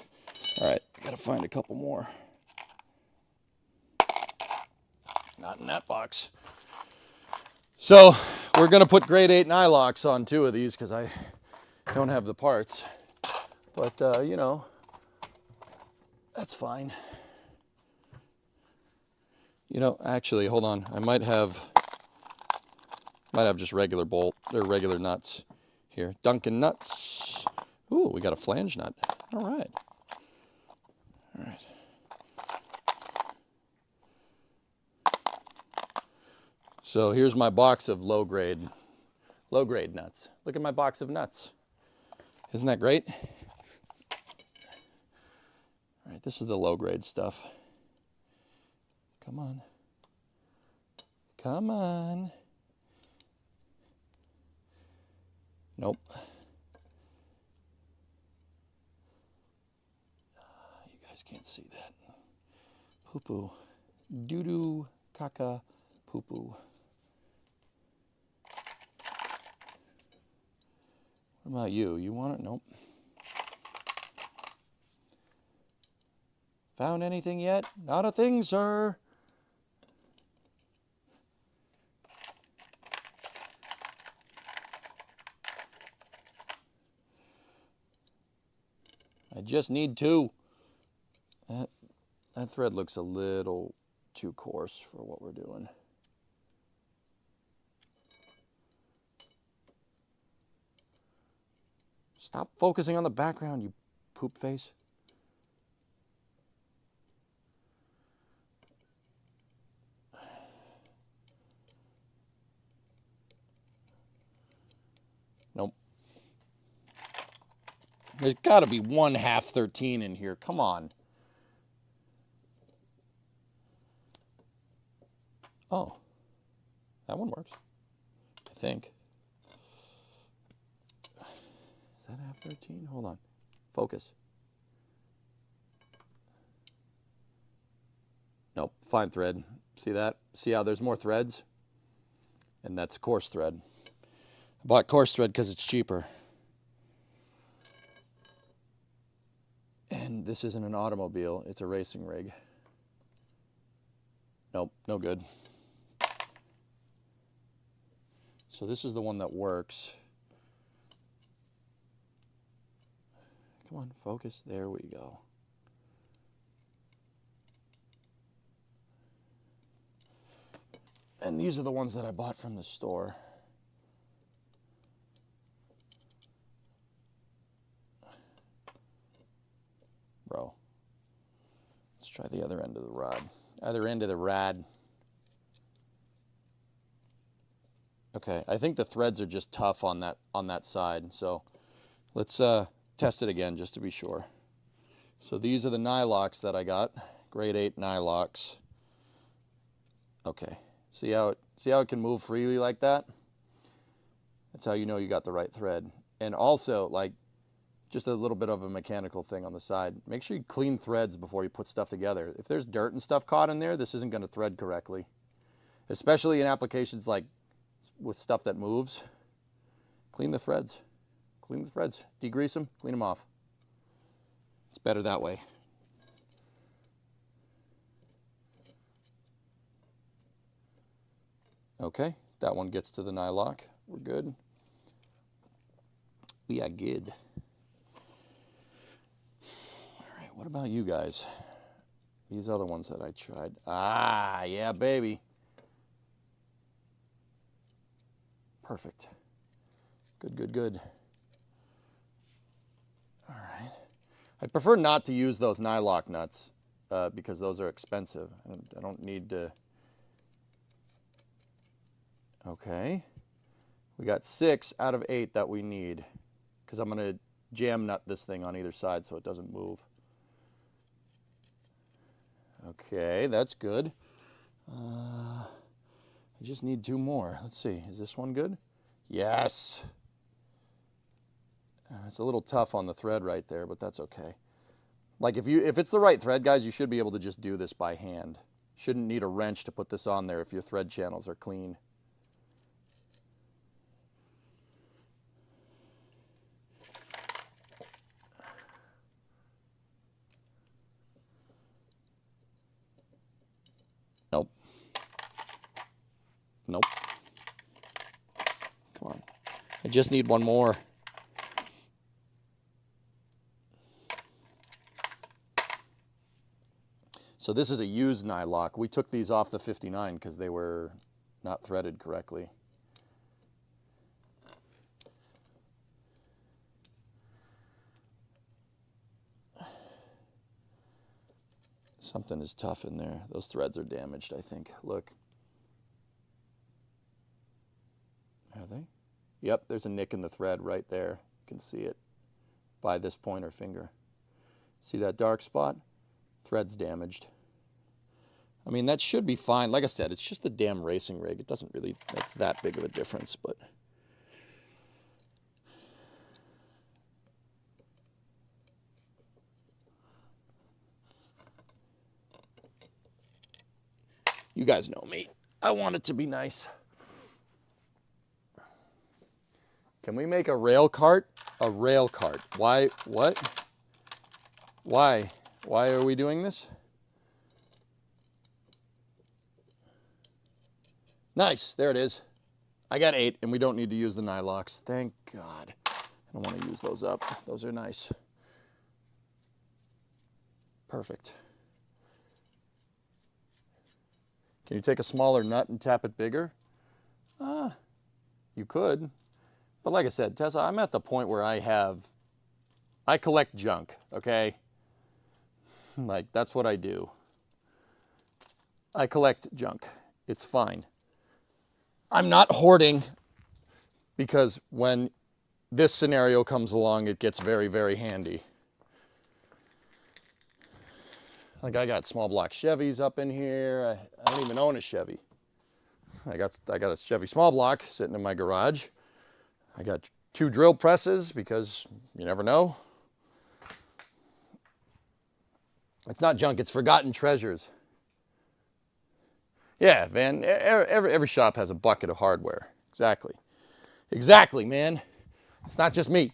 All right, got to find a couple more. Not in that box. So we're going to put grade 8 Nylocks on 2 of these because I don't have the parts. But, you know, that's fine. You know, actually, hold on. I might have just regular bolt or regular nuts here. Dunkin' nuts. Ooh, we got a flange nut. All right. All right. So here's my box of low grade nuts. Look at my box of nuts. Isn't that great? All right, this is the low grade stuff. Come on. Come on. Nope. You guys can't see that. Poo-poo. Doo-doo, caca, poo-poo. What about you? You want it? Nope. Found anything yet? Not a thing, sir. I just need 2. That thread looks a little too coarse for what we're doing. Stop focusing on the background, you poop face. Nope. There's got to be 1/2 13 in here. Come on. Oh, that one works, I think. Is that 1/2 13? Hold on. Focus. Nope, fine thread. See that? See how there's more threads? And that's coarse thread. I bought coarse thread because it's cheaper. And this isn't an automobile, it's a racing rig. Nope, no good. So this is the one that works. Come on, focus. There we go. And these are the ones that I bought from the store. Bro. Let's try the other end of the rod. Other end of the rod. Okay, I think the threads are just tough on that side. So let's test it again just to be sure. So these are the Nylox that I got. Grade 8 Nylox. Okay. See how it can move freely like that? That's how you know you got the right thread. And also, like, just a little bit of a mechanical thing on the side. Make sure you clean threads before you put stuff together. If there's dirt and stuff caught in there, this isn't going to thread correctly. Especially in applications like with stuff that moves. Clean the threads. Clean the threads. Degrease them, clean them off. It's better that way. Okay, that one gets to the Nylock. We're good. We are good. All right, what about you guys? These other ones that I tried. Ah, yeah, baby. Perfect. Good, good, good. All right. I prefer not to use those Nylock nuts because those are expensive. I don't need to. Okay. We got 6 out of 8 that we need because I'm going to jam nut this thing on either side so it doesn't move. Okay, that's good. I just need 2 more. Let's see. Is this one good? Yes. It's a little tough on the thread right there, but that's okay. Like if it's the right thread, guys, you should be able to just do this by hand. Shouldn't need a wrench to put this on there if your thread channels are clean. Nope. Nope. Come on. I just need 1 more. So this is a used Nylock. We took these off the 59 because they were not threaded correctly. Something is tough in there. Those threads are damaged, I think. Look. Are they? Yep, there's a nick in the thread right there. You can see it by this pointer finger. See that dark spot? Thread's damaged. I mean, that should be fine. Like I said, it's just the damn racing rig. It doesn't really make that big of a difference, but... You guys know me. I want it to be nice. Can we make a rail cart? A rail cart. Why? What? Why? Why are we doing this? Nice. There it is. I got 8, and we don't need to use the nylocks. Thank God. I don't want to use those up. Those are nice. Perfect. Can you take a smaller nut and tap it bigger? You could. But like I said, Tessa, I'm at the point where I collect junk, okay? Like, that's what I do. I collect junk. It's fine. I'm not hoarding because when this scenario comes along, it gets very, very handy. Like, I got small block Chevys up in here. I don't even own a Chevy. I got a Chevy small block sitting in my garage. I got 2 drill presses because you never know. It's not junk, it's forgotten treasures. Yeah, man, every shop has a bucket of hardware. Exactly. Exactly, man. It's not just me.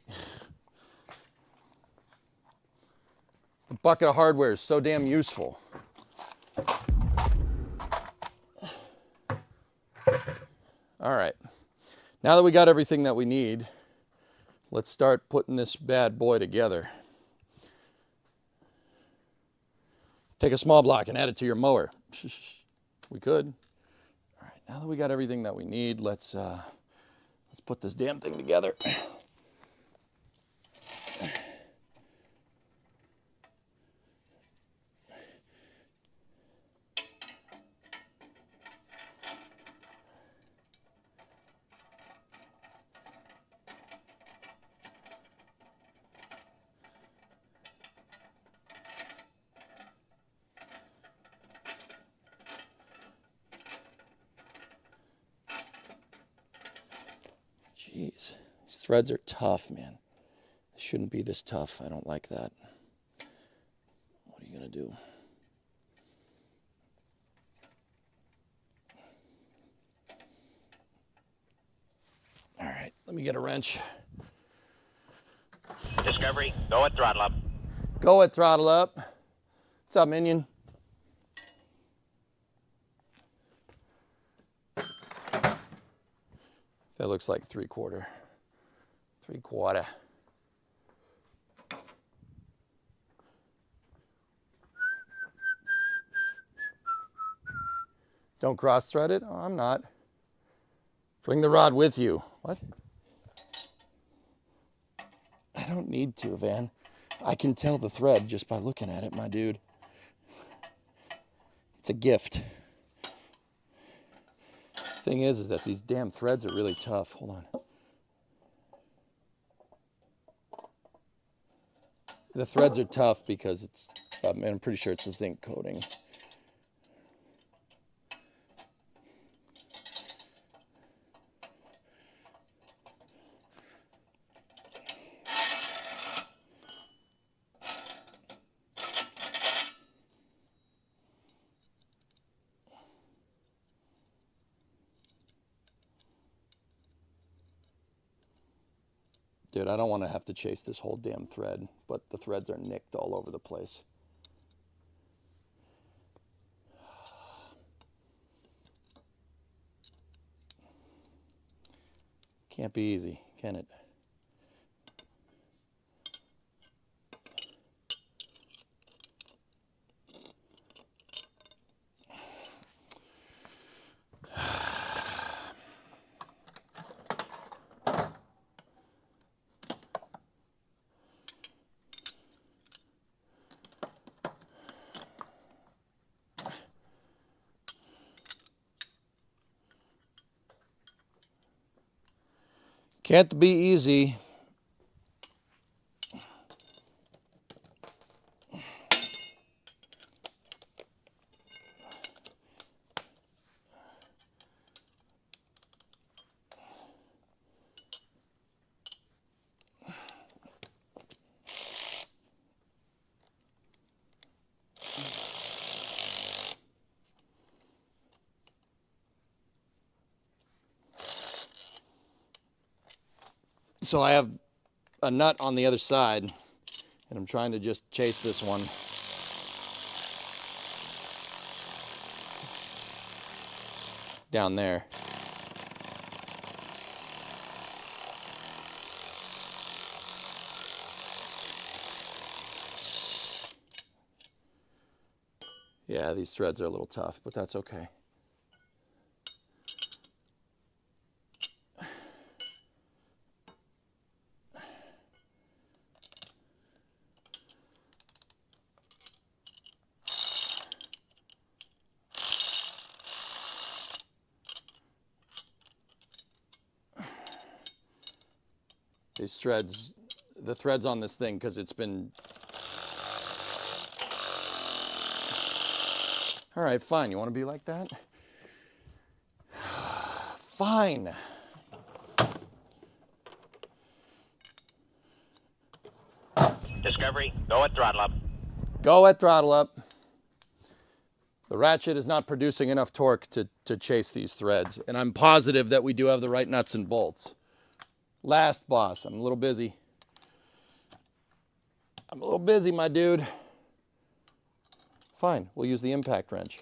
A bucket of hardware is so damn useful. All right. Now that we got everything that we need, let's start putting this bad boy together. Take a small block and add it to your mower. We could. All right, now that we got everything that we need, let's put this damn thing together. Jeez, these threads are tough, man. They shouldn't be this tough. I don't like that. What are you gonna do? All right, let me get a wrench. Discovery, go at throttle up. Go at throttle up. What's up, minion? That looks like 3/4. 3/4. Don't cross thread it? Oh, I'm not. Bring the rod with you. What? I don't need to, Van. I can tell the thread just by looking at it, my dude. It's a gift. Thing is that these damn threads are really tough. Hold on. The threads are tough because it's, I'm pretty sure it's a zinc coating. Dude, I don't want to have to chase this whole damn thread, but the threads are nicked all over the place. Can't be easy, can it? Can't be easy. So I have a nut on the other side, and I'm trying to just chase this one. Down there. Yeah, these threads are a little tough, but that's okay. These threads, the threads on this thing, because it's been... All right, fine. You want to be like that? Fine. Discovery, go at throttle up. Go at throttle up. The ratchet is not producing enough torque to chase these threads, and I'm positive that we do have the right nuts and bolts. Last boss. I'm a little busy. I'm a little busy, my dude. Fine, we'll use the impact wrench.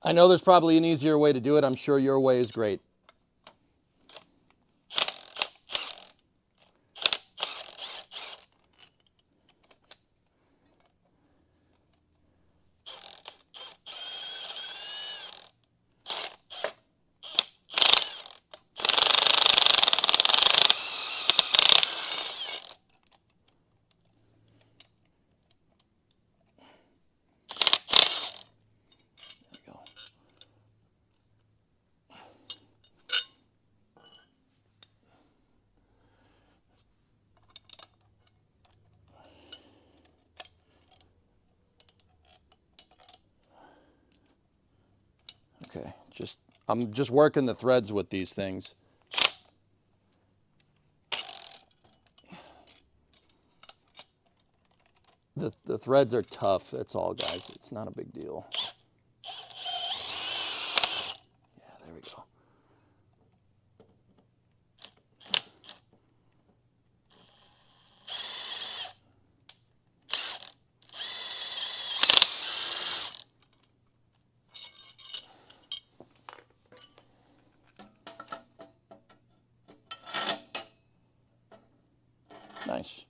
I know there's probably an easier way to do it. I'm sure your way is great. Okay, I'm just working the threads with these things. The threads are tough, that's all, guys. It's not a big deal. Yeah, there we go. Nice.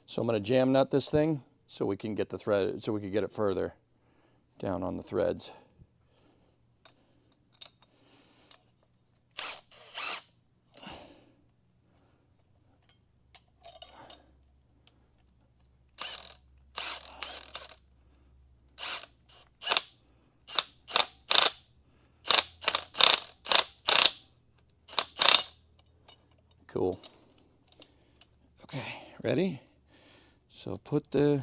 So I'm going to jam nut this thing so we can get the thread, so we can get it further down on the threads. Cool. Okay, ready? So put the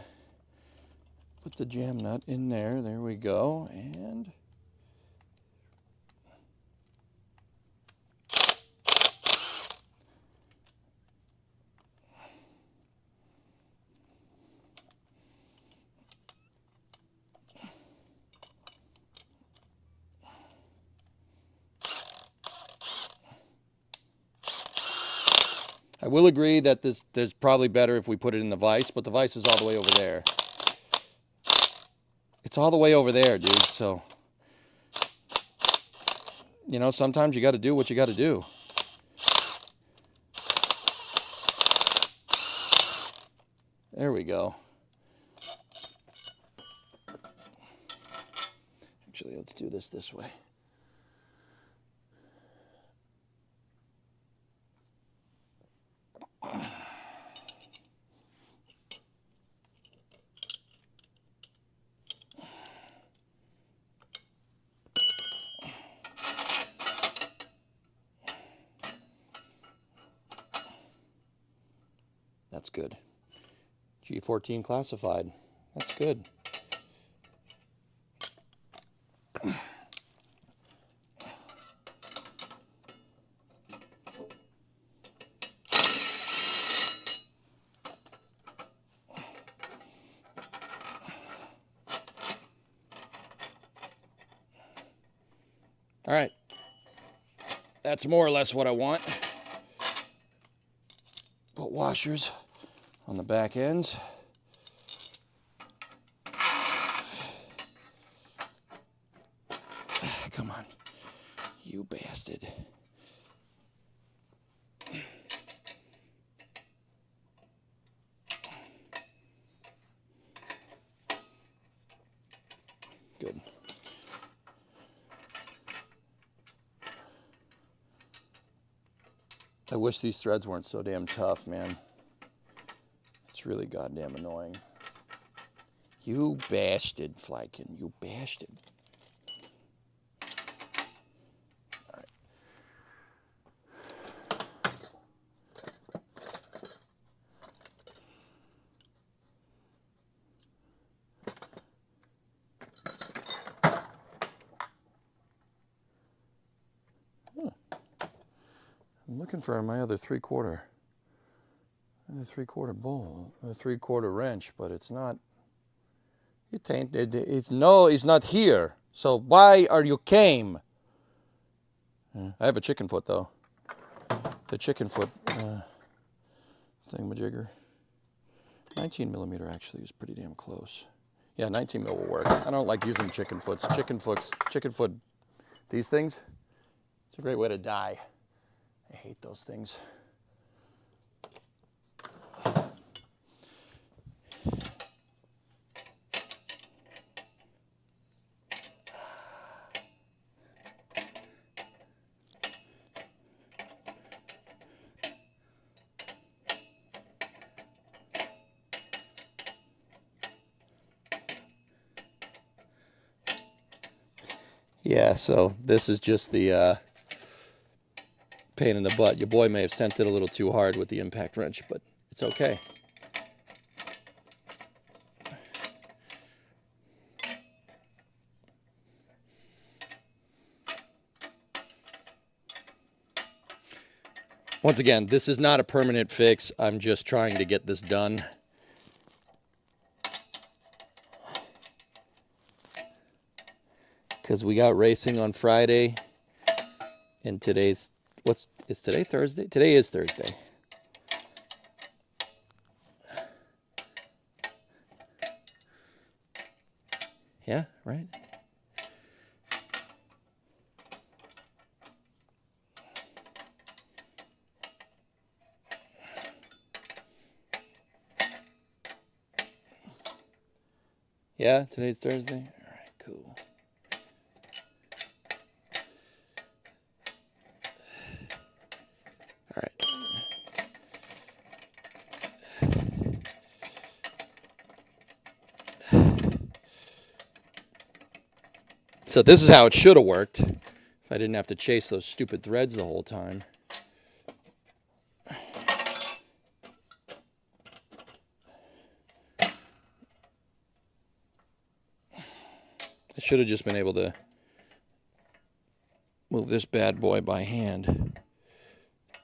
jam nut in there. There we go. And I will agree that there's probably better if we put it in the vise, but the vise is all the way over there. It's all the way over there, dude, so... You know, sometimes you got to do what you got to do. There we go. Actually, let's do this way. That's good. G14 classified. That's good. All right. That's more or less what I want. Put washers on the back ends. Come on, you bastard. Good. I wish these threads weren't so damn tough, man. It's really goddamn annoying. You bastard, Flykin, you bastard. All right. I'm looking for my other three-quarter bowl, a three-quarter wrench, but it's not. It ain't. It's not here. So why are you came? I have a chicken foot though. The chicken foot thingamajigger. 19 millimeter actually is pretty damn close. Yeah, 19 mil will work. I don't like using chicken foot. These things. It's a great way to die. I hate those things. Yeah, so this is just the pain in the butt. Your boy may have sent it a little too hard with the impact wrench, but it's okay. Once again, this is not a permanent fix. I'm just trying to get this done. Because we got racing on Friday, and is today Thursday? Today is Thursday. Yeah, right? Yeah, today's Thursday? All right, cool. All right. So this is how it should have worked if I didn't have to chase those stupid threads the whole time. I should have just been able to move this bad boy by hand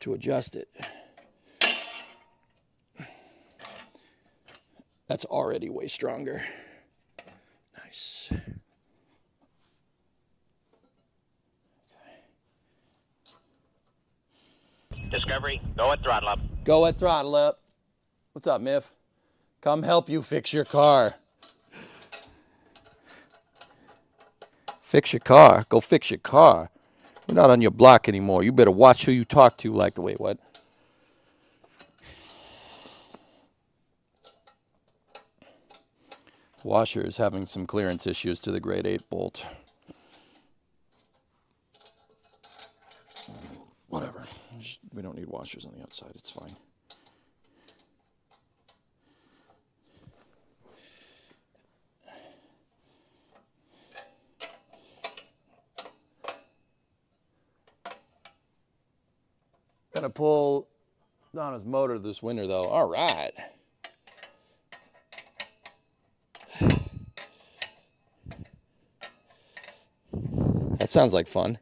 to adjust it. That's already way stronger. Nice. Discovery, go at throttle up. Go at throttle up. What's up, Miff? Come help you fix your car. Fix your car. Go fix your car. We're not on your block anymore. You better watch who you talk to. Like, wait, what? The washer is having some clearance issues to the grade 8 bolt. We don't need washers on the outside. It's fine. Gonna pull Donna's motor this winter, though. All right. That sounds like fun.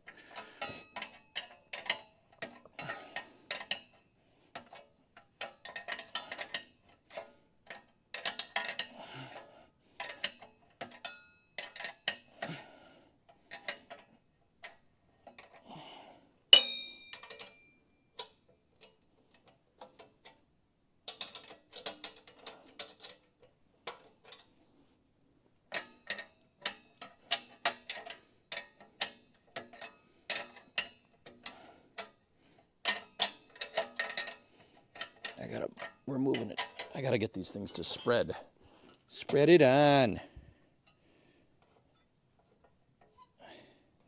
We're moving it. I gotta get these things to spread. Spread it on.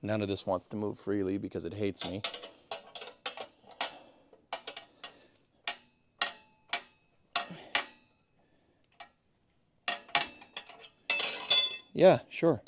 None of this wants to move freely because it hates me. Yeah, sure.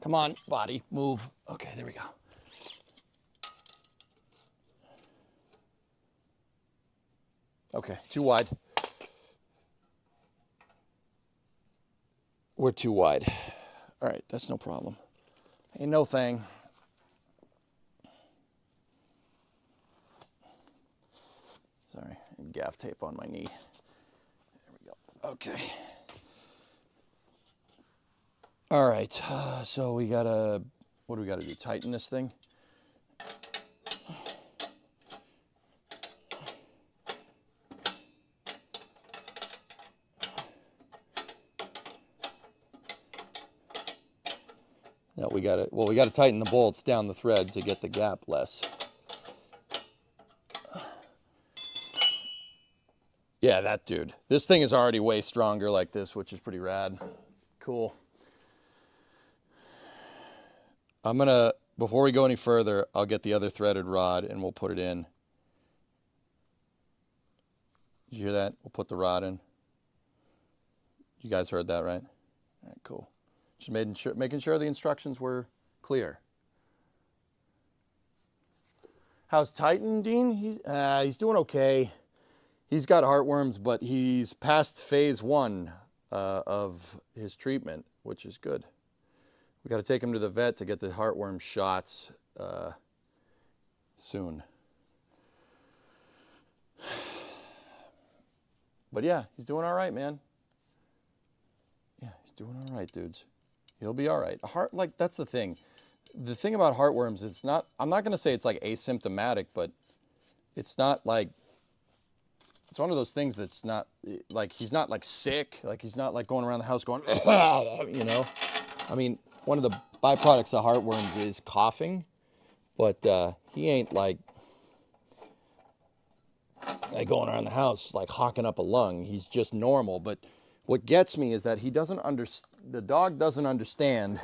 Come on, body, move. Okay, there we go. Okay, too wide. We're too wide. All right, that's no problem. Ain't no thing. Sorry, gaff tape on my knee. There we go. Okay. All right, so we gotta, what do we gotta do? Tighten this thing? No, we gotta tighten the bolts down the thread to get the gap less. Yeah, that dude. This thing is already way stronger like this, which is pretty rad. Cool. I'm gonna, before we go any further, I'll get the other threaded rod and we'll put it in. Did you hear that? We'll put the rod in. You guys heard that, right? All right, cool. Just making sure the instructions were clear. How's Titan, Dean? He's doing okay. He's got heartworms, but he's past phase 1 of his treatment, which is good. We got to take him to the vet to get the heartworm shots soon. But yeah, he's doing all right, man. Yeah, he's doing all right, dudes. He'll be all right. That's the thing. The thing about heartworms, it's not, I'm not going to say it's like asymptomatic, but it's not like, it's one of those things that's not, like, he's not like sick. Like, he's not like going around the house going, you know? I mean, one of the byproducts of heartworms is coughing, but he ain't like going around the house like hawking up a lung. He's just normal. But what gets me is that he doesn't the dog doesn't understand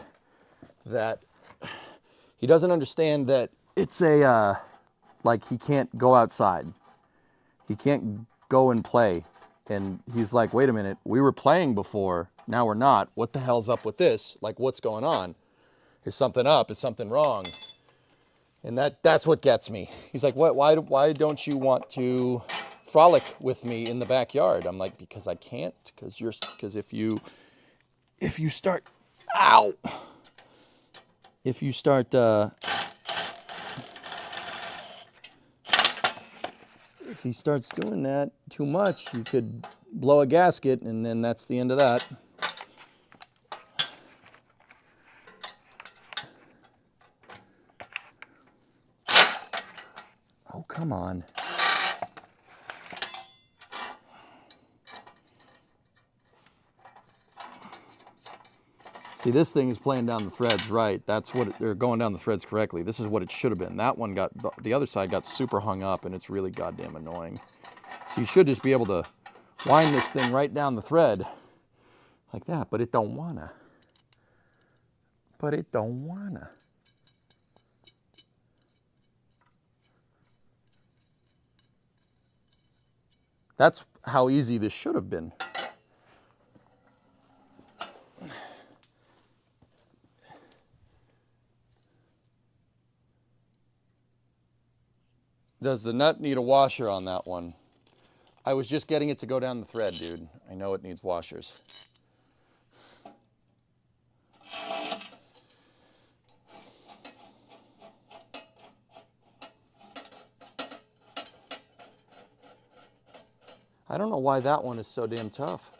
that, it's a, like, he can't go outside. He can't go and play. And he's like, wait a minute, we were playing before, now we're not. What the hell's up with this? Like, what's going on? Is something up? Is something wrong? And that's what gets me. He's like, what? Why don't you want to frolic with me in the backyard? I'm like, because I can't. Because if you start, ow! If you start, if he starts doing that too much, you could blow a gasket, and then that's the end of that. Oh, come on. See, this thing is playing down the threads right. That's what they're going down the threads correctly. This is what it should have been. That one got, the other side got super hung up, and it's really goddamn annoying. So you should just be able to wind this thing right down the thread like that, but it don't wanna. But it don't wanna. That's how easy this should have been. Does the nut need a washer on that one? I was just getting it to go down the thread, dude. I know it needs washers. I don't know why that one is so damn tough.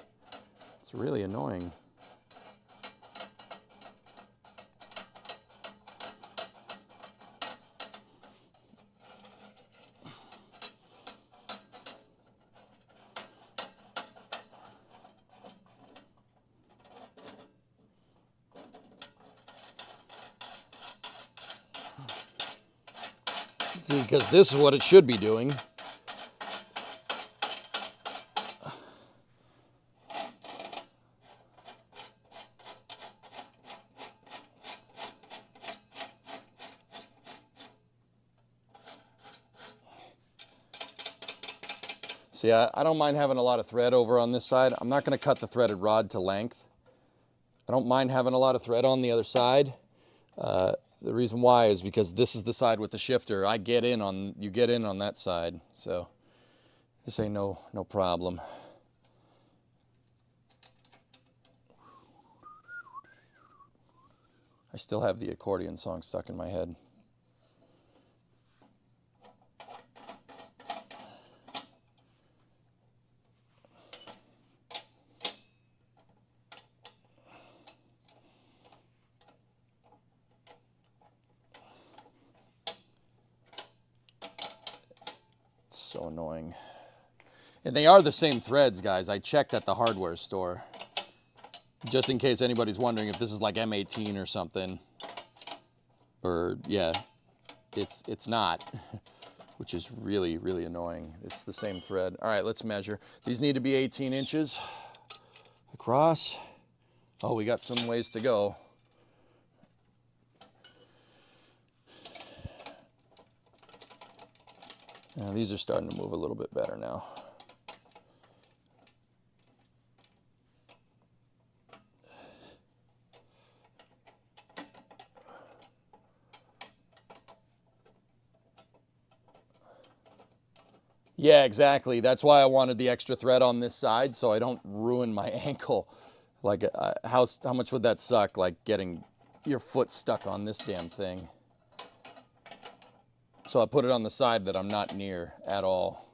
It's really annoying. See, because this is what it should be doing. See, I don't mind having a lot of thread over on this side. I'm not going to cut the threaded rod to length. I don't mind having a lot of thread on the other side. The reason why is because this is the side with the shifter. You get in on that side. So this ain't no problem. I still have the accordion song stuck in my head. So annoying. And they are the same threads, guys. I checked at the hardware store. Just in case anybody's wondering if this is like M18 or something. Or, yeah, it's not. Which is really, really annoying. It's the same thread. All right, let's measure. These need to be 18 inches across. Oh, we got some ways to go. Now, these are starting to move a little bit better now. Yeah, exactly. That's why I wanted the extra thread on this side so I don't ruin my ankle. Like, how much would that suck, like getting your foot stuck on this damn thing? So I put it on the side that I'm not near at all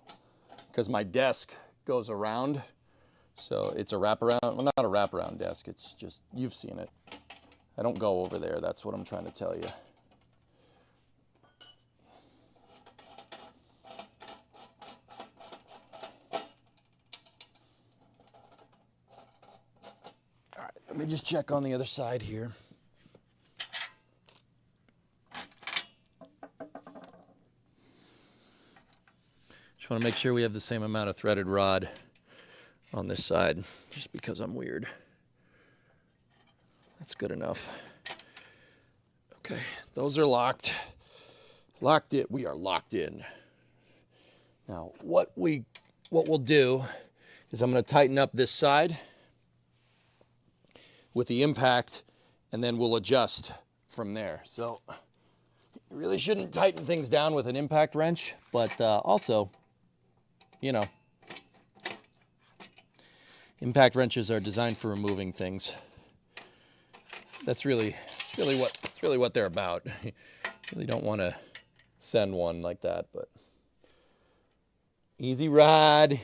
because my desk goes around. So it's a wraparound, well, not a wraparound desk. It's just, you've seen it. I don't go over there. That's what I'm trying to tell you. All right, let me just check on the other side here. Just want to make sure we have the same amount of threaded rod on this side, just because I'm weird. That's good enough. Okay, those are locked. Locked it. We are locked in. Now, what we'll do is I'm going to tighten up this side with the impact, and then we'll adjust from there. So you really shouldn't tighten things down with an impact wrench, but also, you know, impact wrenches are designed for removing things. That's really what they're about. You really don't want to send one like that, but Easy rod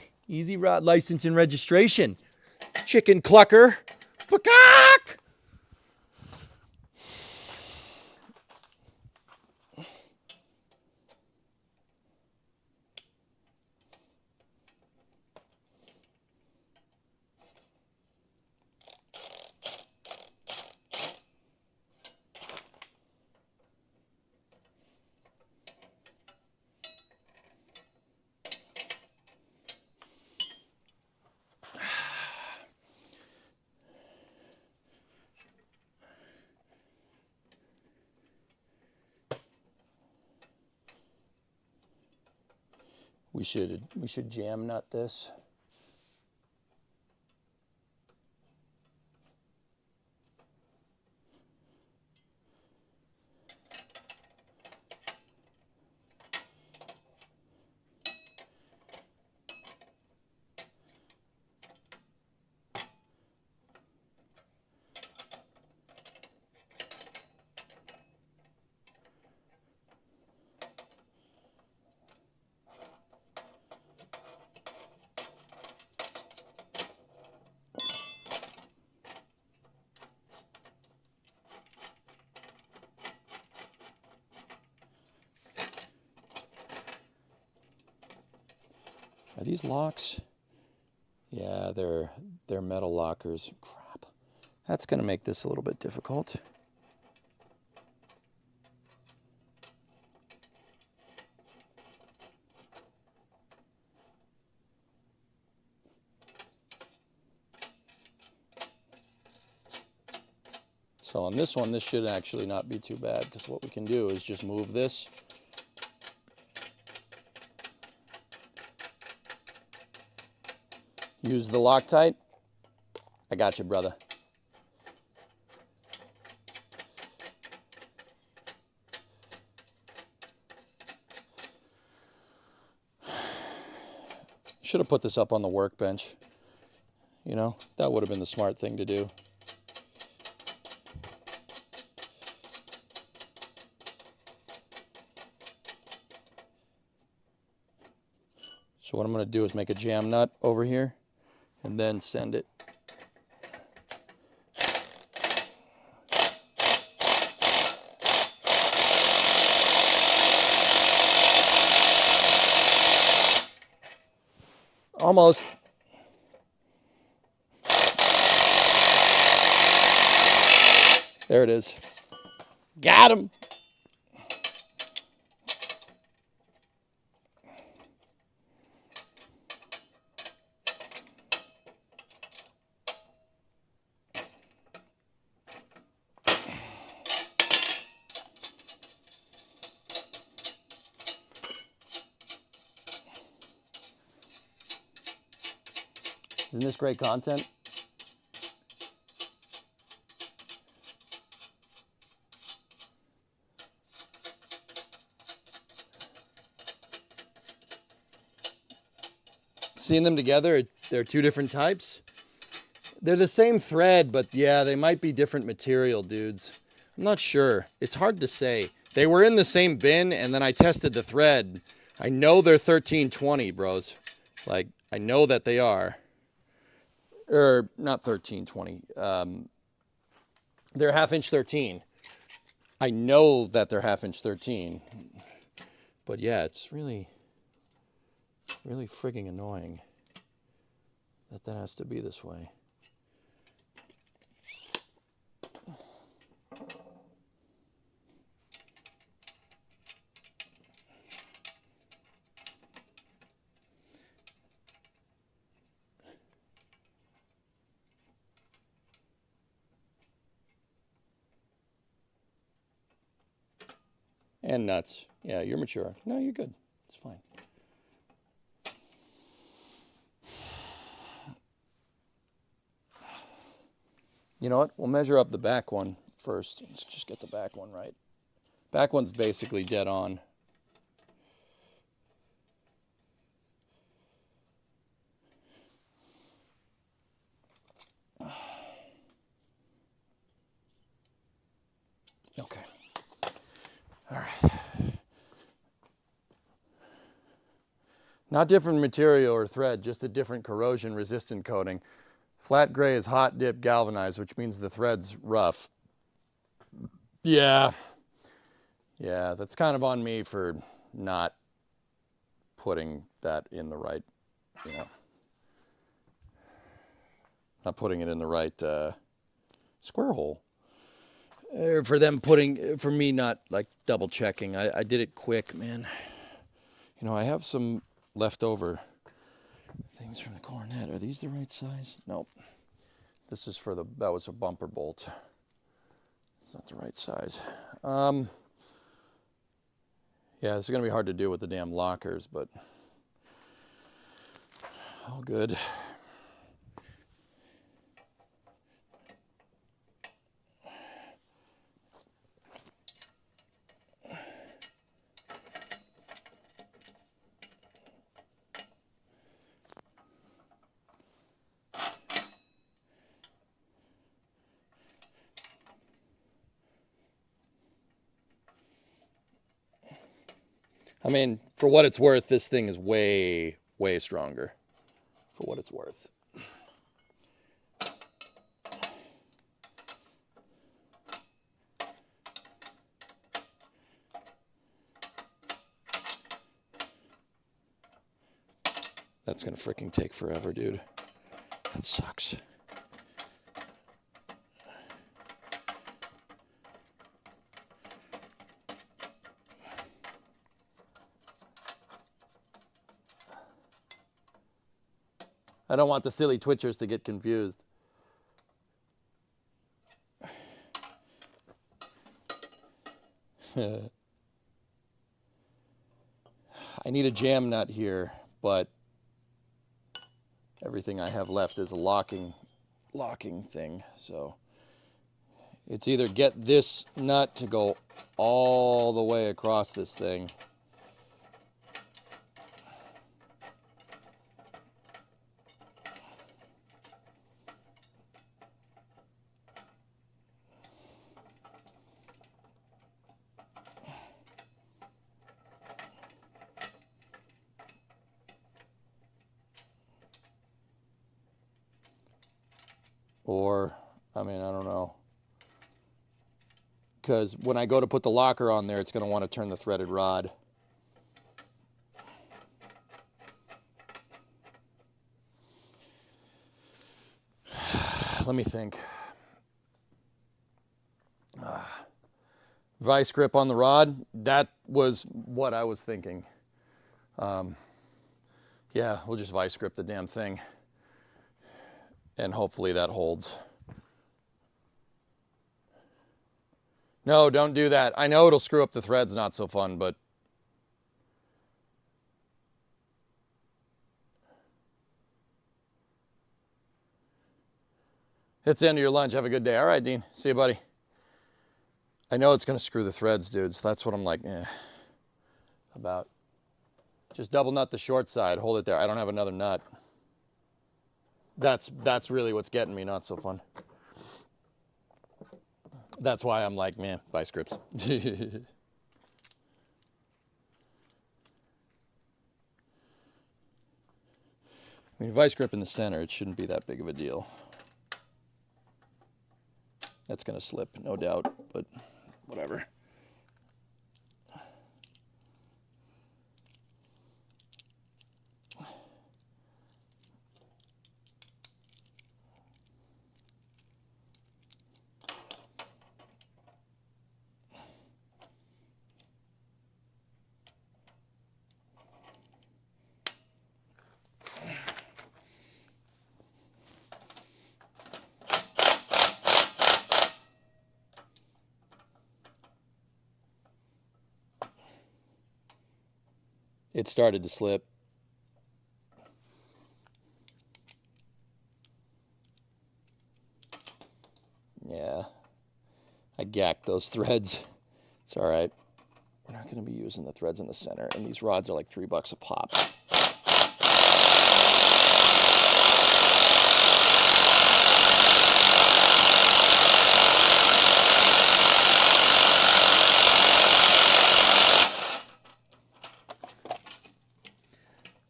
license and registration. Chicken clucker. Peacock! We should jam nut this. Are these locks? Yeah, they're metal lockers. Crap. That's going to make this a little bit difficult. So on this one, this should actually not be too bad, because what we can do is just move this. Use the Loctite. I got you, brother. Should have put this up on the workbench. You know, that would have been the smart thing to do. So what I'm going to do is make a jam nut over here and then send it. Almost. There it is. Got him. Isn't this great content? Seeing them together, they're two different types. They're the same thread, but yeah, they might be different material, dudes. I'm not sure. It's hard to say. They were in the same bin, and then I tested the thread. I know they're 1320, bros. Like, I know that they are. Or not 1320. They're 1/2 inch 13. I know that they're 1/2 inch 13. But yeah, it's really frigging annoying that has to be this way. And nuts. Yeah, you're mature. No, you're good. It's fine. You know what? We'll measure up the back one first. Let's just get the back one right. Back one's basically dead on. Okay. All right. Not different material or thread, just a different corrosion resistant coating. Flat gray is hot dip galvanized, which means the thread's rough. Yeah, that's kind of on me for not putting that in the right, not putting it in the right square hole. For me not like double checking. I did it quick, man. I have some leftover things from the Coronet. Are these the right size? Nope. This is that was a bumper bolt. It's not the right size. Yeah, this is gonna be hard to do with the damn lockers, but all good. I mean, for what it's worth, this thing is way, way stronger. For what it's worth. That's gonna freaking take forever, dude. That sucks. I don't want the silly twitchers to get confused. I need a jam nut here, but everything I have left is a locking thing. So it's either get this nut to go all the way across this thing, or, I mean, I don't know. Because when I go to put the locker on there, it's going to want to turn the threaded rod. Let me think. Vice grip on the rod, that was what I was thinking. Yeah, we'll just vice grip the damn thing. And hopefully that holds. No, don't do that. I know it'll screw up the threads, not so fun, but it's the end of your lunch. Have a good day. All right, Dean. See you, buddy. I know it's going to screw the threads, dude, so that's what I'm like, about. Just double nut the short side. Hold it there. I don't have another nut. That's really what's getting me, not so fun. That's why I'm like, man, vice grips. I mean, vice grip in the center, it shouldn't be that big of a deal. That's gonna slip, no doubt, but whatever. It started to slip. Yeah, I gacked those threads. It's all right. We're not going to be using the threads in the center, and these rods are like $3 a pop.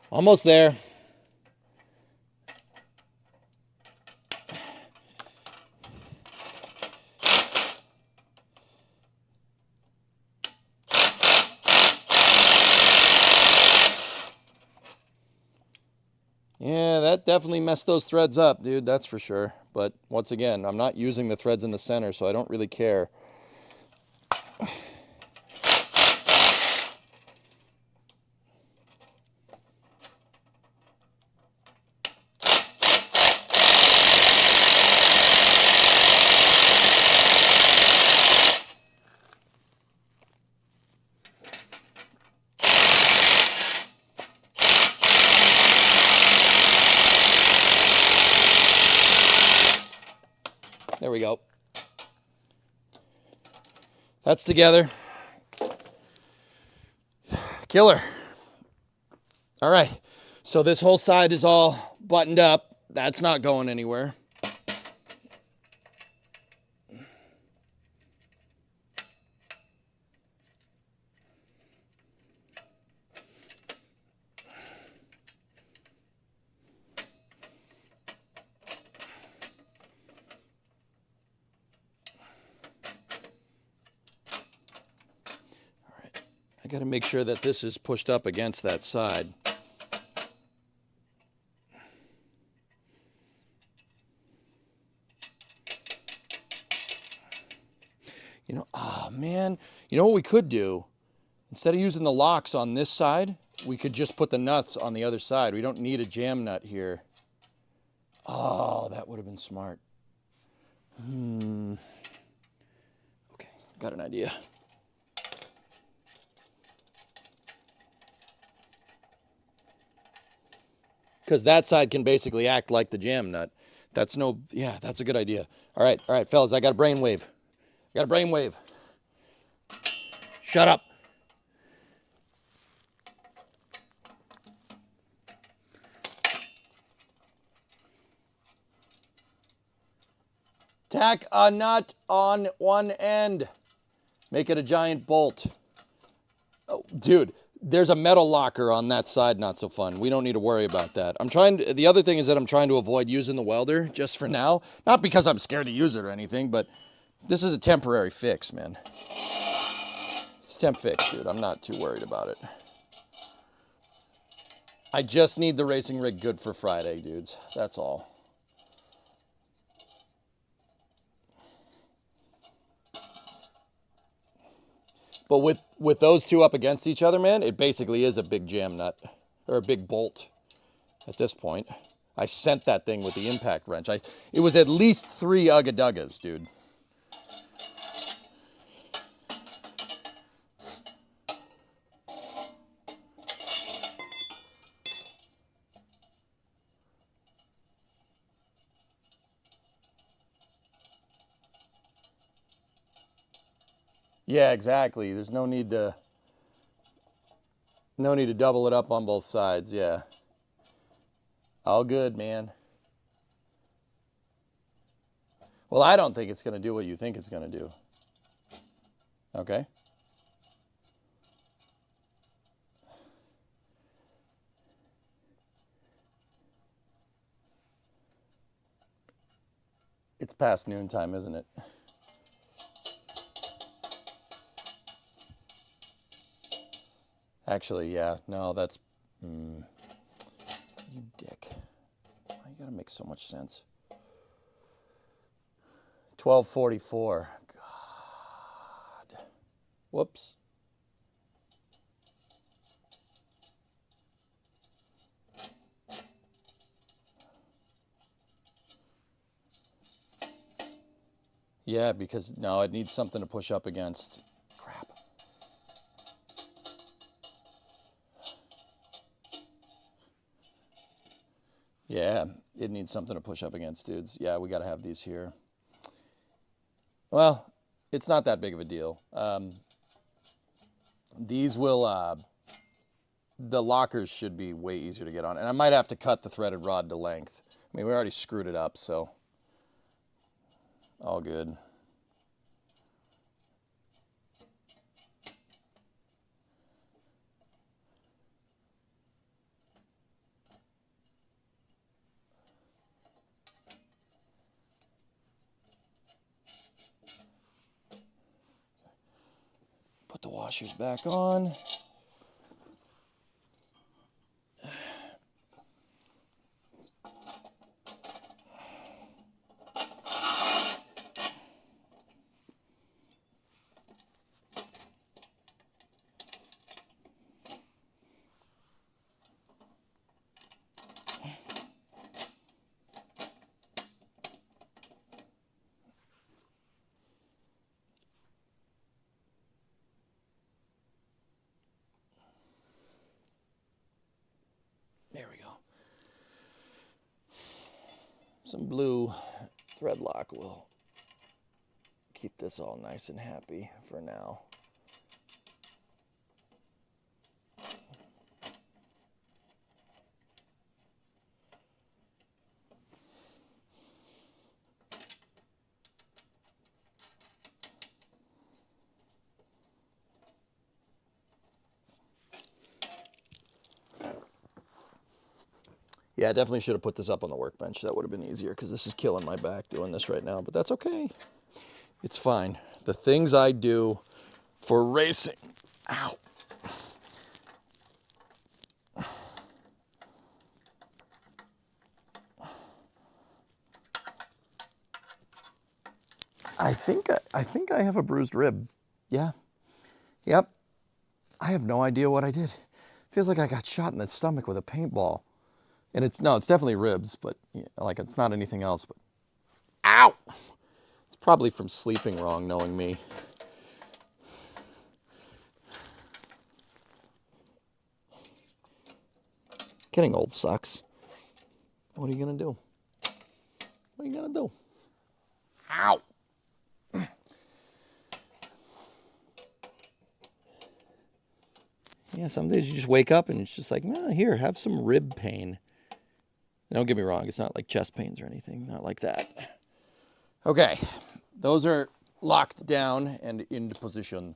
Almost there. Yeah, that definitely messed those threads up, dude. That's for sure. But once again, I'm not using the threads in the center, so I don't really care. There we go. That's together. Killer. All right. So this whole side is all buttoned up. That's not going anywhere. I got to make sure that this is pushed up against that side. You know, oh man, you know what we could do? Instead of using the locks on this side, we could just put the nuts on the other side. We don't need a jam nut here. Oh, that would have been smart. Okay, got an idea. Because that side can basically act like the jam nut. That's no, yeah, that's a good idea. All right, fellas, I got a brainwave. I got a brainwave. Shut up. Tack a nut on one end. Make it a giant bolt. Oh, dude, there's a metal locker on that side. Not so fun. We don't need to worry about that. The other thing is that I'm trying to avoid using the welder just for now. Not because I'm scared to use it or anything, but this is a temporary fix, man. It's a temp fix, dude. I'm not too worried about it. I just need the racing rig good for Friday, dudes. That's all. But with those two up against each other, man, it basically is a big jam nut or a big bolt at this point. I sent that thing with the impact wrench. It was at least 3 Ugga-Duggas, dude. Yeah, exactly. There's no need to double it up on both sides. Yeah. All good, man. Well, I don't think it's going to do what you think it's going to do. Okay. It's past noontime, isn't it? Actually, yeah. No, that's... you dick. Why you gotta make so much sense? 12:44. God. Whoops. Yeah, because no, it needs something to push up against. Crap. Yeah, it needs something to push up against, dudes. Yeah, we got to have these here. Well, it's not that big of a deal. These will, the lockers should be way easier to get on. And I might have to cut the threaded rod to length. I mean, we already screwed it up, so all good. put the washers back on. There we go. Some blue thread lock will keep this all nice and happy for now. Yeah, I definitely should have put this up on the workbench. That would have been easier because this is killing my back doing this right now, but that's okay. It's fine. The things I do for racing. Ow. I think I have a bruised rib. Yeah. Yep. I have no idea what I did. Feels like I got shot in the stomach with a paintball. And it's definitely ribs, but like it's not anything else. But ow! It's probably from sleeping wrong, knowing me. Getting old sucks. What are you gonna do? What are you gonna do? Ow! Yeah, some days you just wake up and it's just like, nah, here, have some rib pain. Don't get me wrong, it's not like chest pains or anything, not like that. Okay, those are locked down and in position.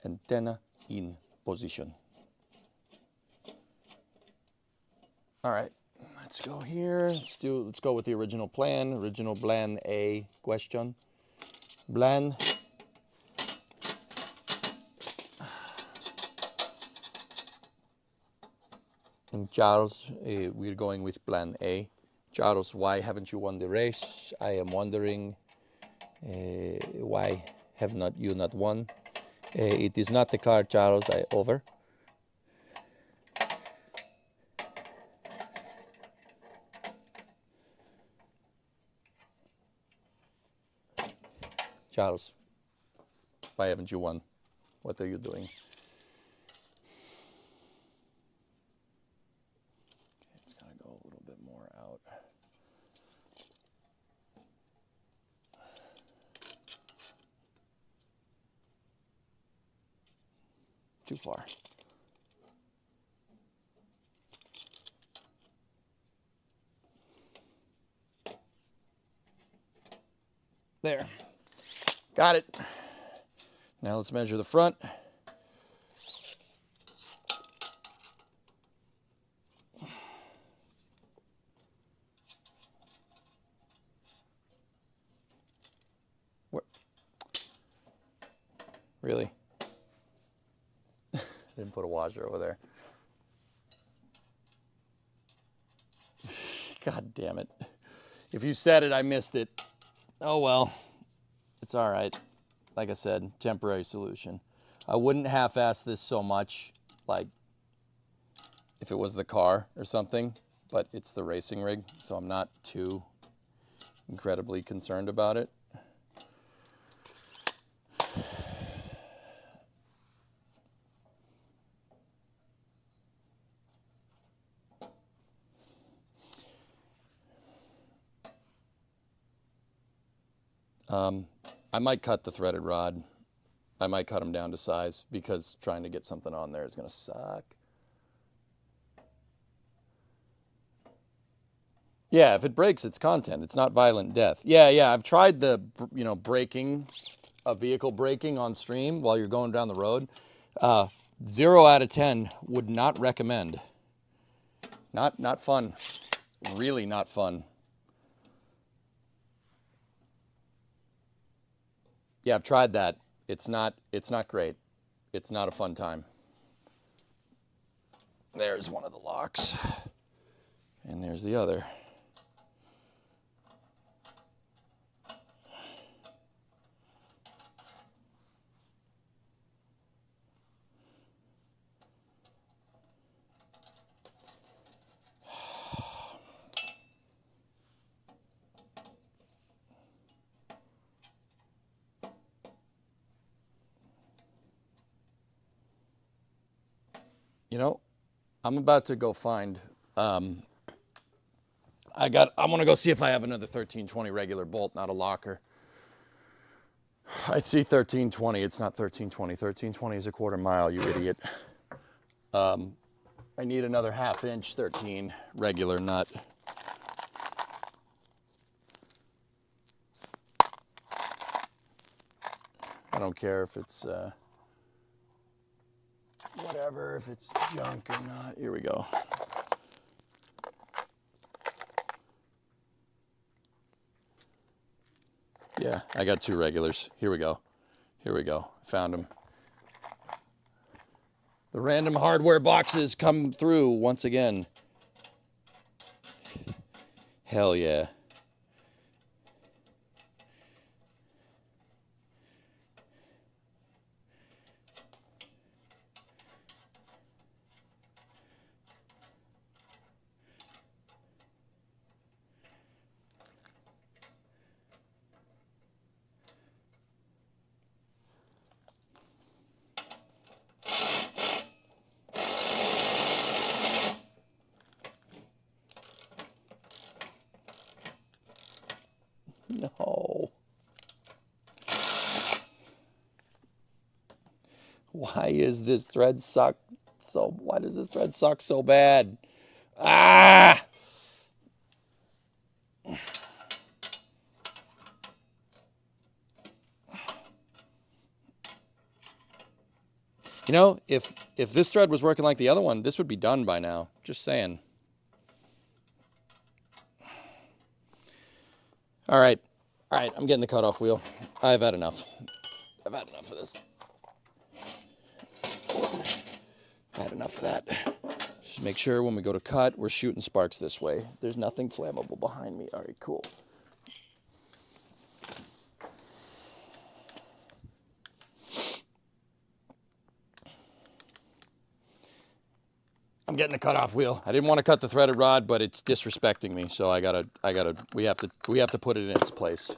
Antenna in position. All right, let's go here. Let's go with the original plan. Original plan A question. Plan. And Charles, we're going with plan A. Charles, why haven't you won the race? I am wondering why have you not won? It is not the car, Charles. Over. Charles, why haven't you won? What are you doing? It's gonna go a little bit more out. Too far. There. Got it. Now let's measure the front. What? Really? Didn't put a washer over there. God damn it. If you said it, I missed it. Oh well. It's all right. Like I said, temporary solution. I wouldn't half-ass this so much, like if it was the car or something, but it's the racing rig, so I'm not too incredibly concerned about it. I might cut the threaded rod. I might cut them down to size because trying to get something on there is going to suck. Yeah, if it breaks, it's content. It's not violent death. Yeah, I've tried the, braking, vehicle braking on stream while you're going down the road. 0 out of 10 would not recommend. Not fun. Really not fun. Yeah, I've tried that. It's not great. it's not a fun time. There's one of the locks. And there's the other. You know, I'm about to go find, I want to go see if I have another 1320 regular bolt, not a locker. I see 1320, it's not 1320. 1320 is a quarter mile, you idiot. I need another 1/2 inch 13 regular nut. I don't care if it's, whatever, if it's junk or not. Here we go. Yeah, I got 2 regulars. Here we go. Here we go. Found them. The random hardware boxes come through once again. Hell yeah. No. Why is this thread suck so, why does this thread suck so bad? Ah! You know, if this thread was working like the other one, this would be done by now. Just saying. All right, I'm getting the cutoff wheel. I've had enough. I've had enough of this. I've had enough of that. Just make sure when we go to cut, we're shooting sparks this way. There's nothing flammable behind me. All right, cool. I'm getting a cutoff wheel. I didn't want to cut the threaded rod, but it's disrespecting me, so we have to put it in its place.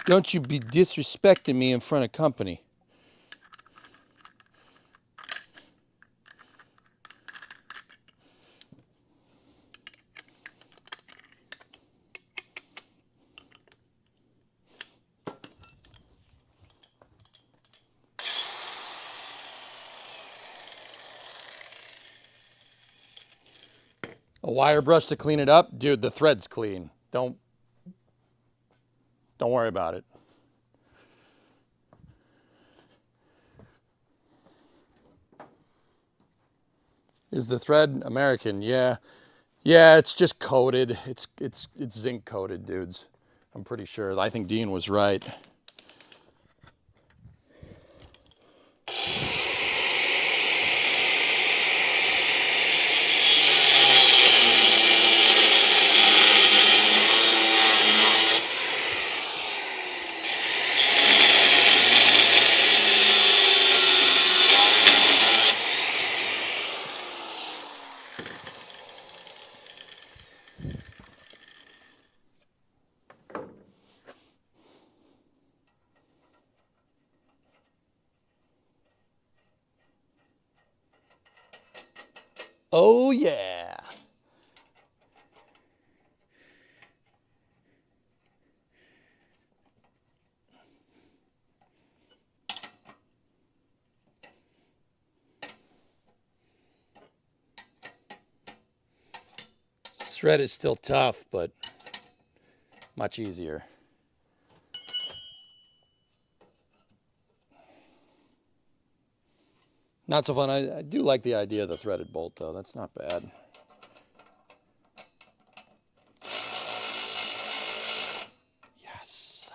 Don't you be disrespecting me in front of company. A wire brush to clean it up? Dude, the thread's clean. Don't worry about it. Is the thread American? Yeah. Yeah, it's just coated. It's zinc coated, dudes. I'm pretty sure. I think Dean was right. Oh, yeah. This thread is still tough, but much easier. Not so fun. I do like the idea of the threaded bolt, though. That's not bad. Yes.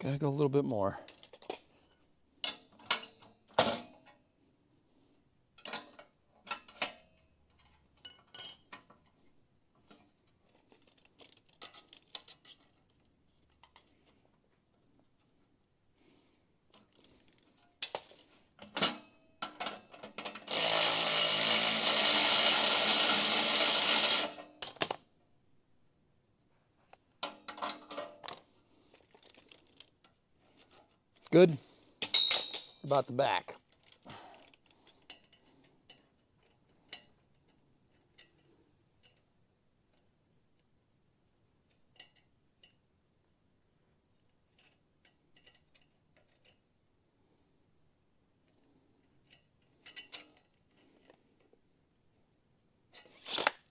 Gotta go a little bit more. Good. About the back.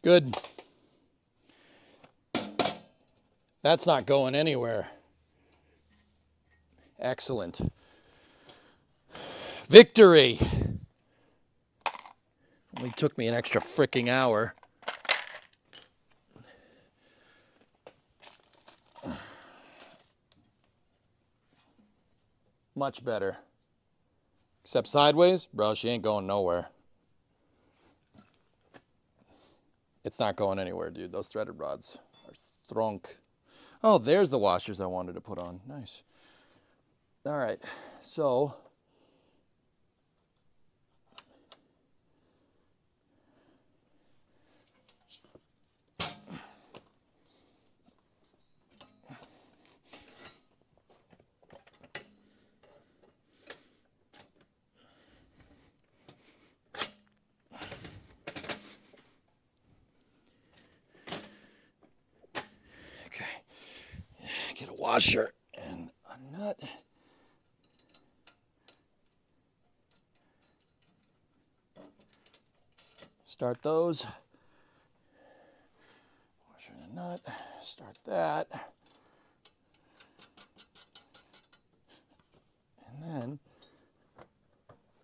Good. That's not going anywhere. Excellent. Victory. Only took me an extra freaking hour. Much better. Except sideways, bro, she ain't going nowhere. It's not going anywhere, dude. Those threaded rods are strong. Oh, there's the washers I wanted to put on. Nice. All right, so okay, get a washer and a nut. Start those. Washer and a nut. Start that. And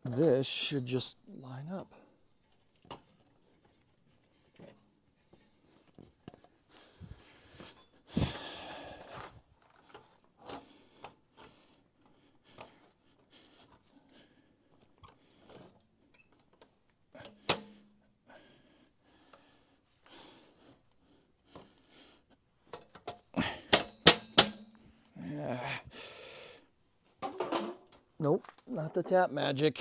then this should just line up. Nope, not the tap magic.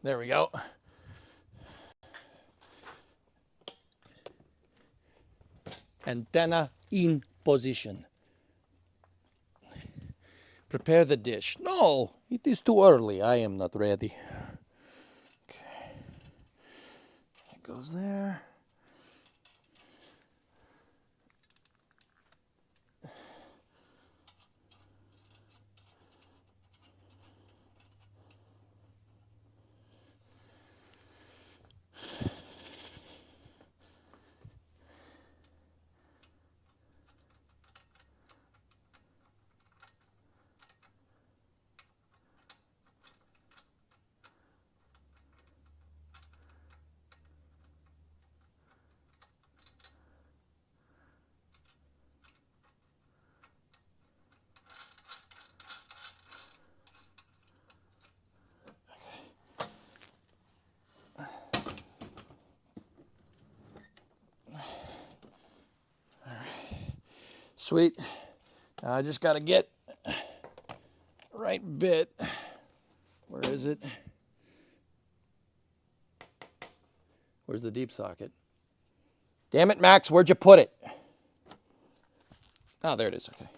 There we go. Antenna in position. Prepare the dish. No, it is too early. I am not ready. Okay. It goes there. Sweet. Now I just got to get the right bit. Where is it? Where's the deep socket? Damn it, Max, where'd you put it? Oh, there it is. Okay.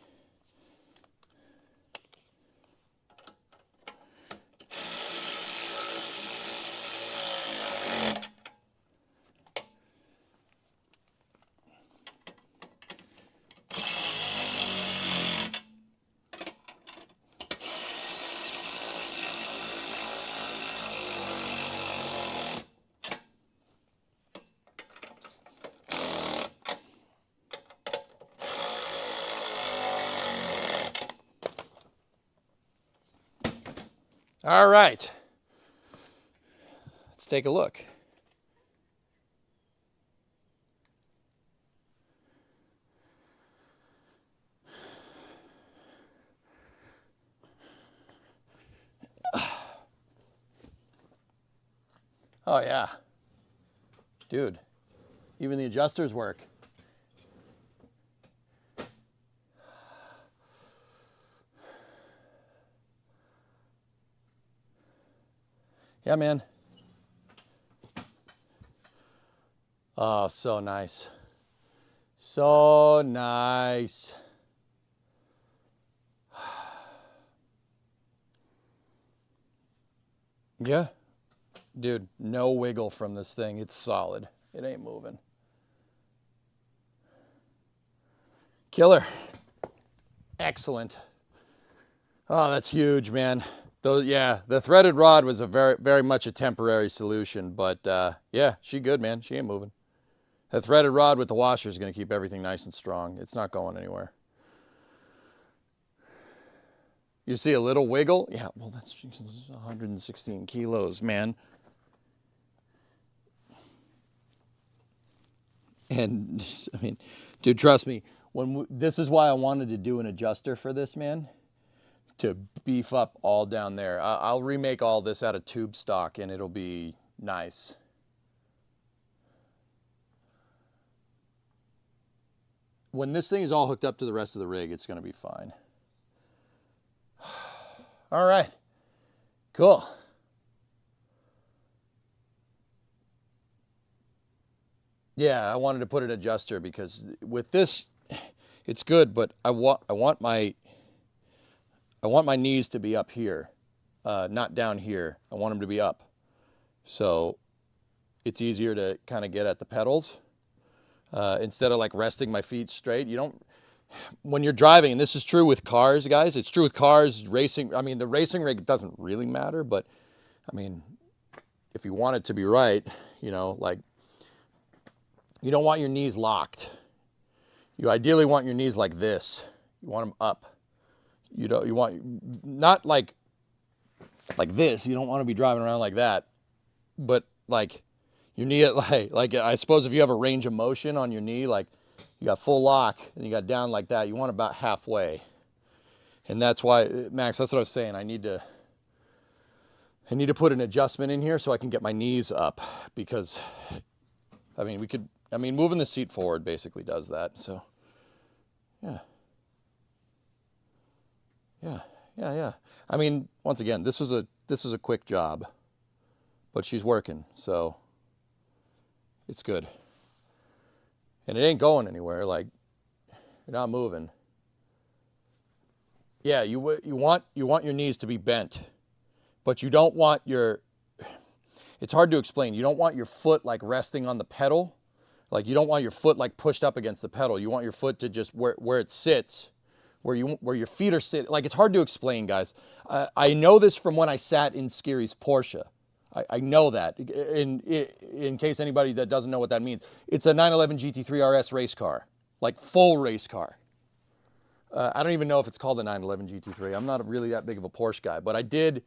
All right. take a look. Oh yeah, dude, even the adjusters work. Yeah, man. Oh, so nice. So nice. Yeah. Dude, no wiggle from this thing. It's solid. It ain't moving. Killer. Excellent. Oh, that's huge, man. Those, yeah, the threaded rod was a very much a temporary solution, but yeah, she good, man. She ain't moving. The threaded rod with the washer is going to keep everything nice and strong. It's not going anywhere. You see a little wiggle? Yeah, well, that's 116 kilos, man. And I mean, dude, trust me, this is why I wanted to do an adjuster for this, man, to beef up all down there. I'll remake all this out of tube stock and it'll be nice. When this thing is all hooked up to the rest of the rig, it's going to be fine. All right, cool. Yeah, I wanted to put an adjuster because with this, it's good, but I want my knees to be up here, not down here. I want them to be up, so it's easier to kind of get at the pedals instead of like resting my feet straight. You don't, when you're driving, and this is true with cars, guys. It's true with cars, racing. I mean, the racing rig doesn't really matter, but I mean, if you want it to be right, you know, like. You don't want your knees locked. You ideally want your knees like this. You want them up. You want not like this. You don't want to be driving around like that. But like you need it like I suppose if you have a range of motion on your knee, like you got full lock and you got down like that, you want about halfway. And that's why, Max, that's what I was saying. I need to put an adjustment in here so I can get my knees up, because I mean, moving the seat forward basically does that. So, yeah. I mean, once again, this was a quick job, but she's working, so it's good. And it ain't going anywhere. Like, you're not moving. Yeah, you want your knees to be bent, but you don't want your. It's hard to explain. You don't want your foot like resting on the pedal. Like you don't want your foot like pushed up against the pedal. You want your foot to just where it sits, where your feet are sitting. Like it's hard to explain, guys. I know this from when I sat in Skeery's Porsche. I know that. In case anybody that doesn't know what that means, it's a 911 GT3 RS race car, like full race car. I don't even know if it's called a 911 GT3. I'm not really that big of a Porsche guy, but I did.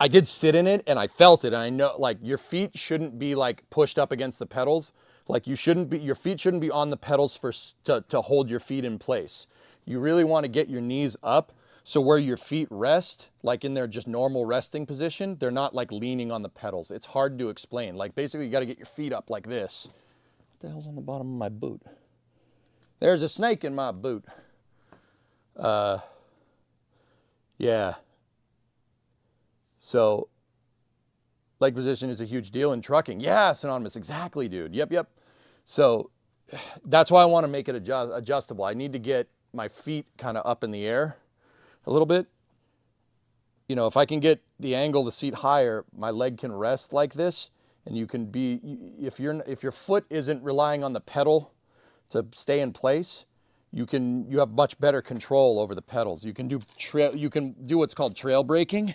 I did sit in it and I felt it, and I know like your feet shouldn't be like pushed up against the pedals. Like your feet shouldn't be on the pedals to hold your feet in place. You really want to get your knees up so where your feet rest, like in their just normal resting position, they're not like leaning on the pedals. It's hard to explain. Like basically you got to get your feet up like this. What the hell's on the bottom of my boot? There's a snake in my boot. Yeah. So, leg position is a huge deal in trucking. Yeah, synonymous. Exactly, dude. Yep. So, that's why I want to make it adjustable. I need to get my feet kind of up in the air a little bit. You know, if I can get the angle of the seat higher, my leg can rest like this, and you can be. If your foot isn't relying on the pedal to stay in place, you have much better control over the pedals. You can do what's called trail braking.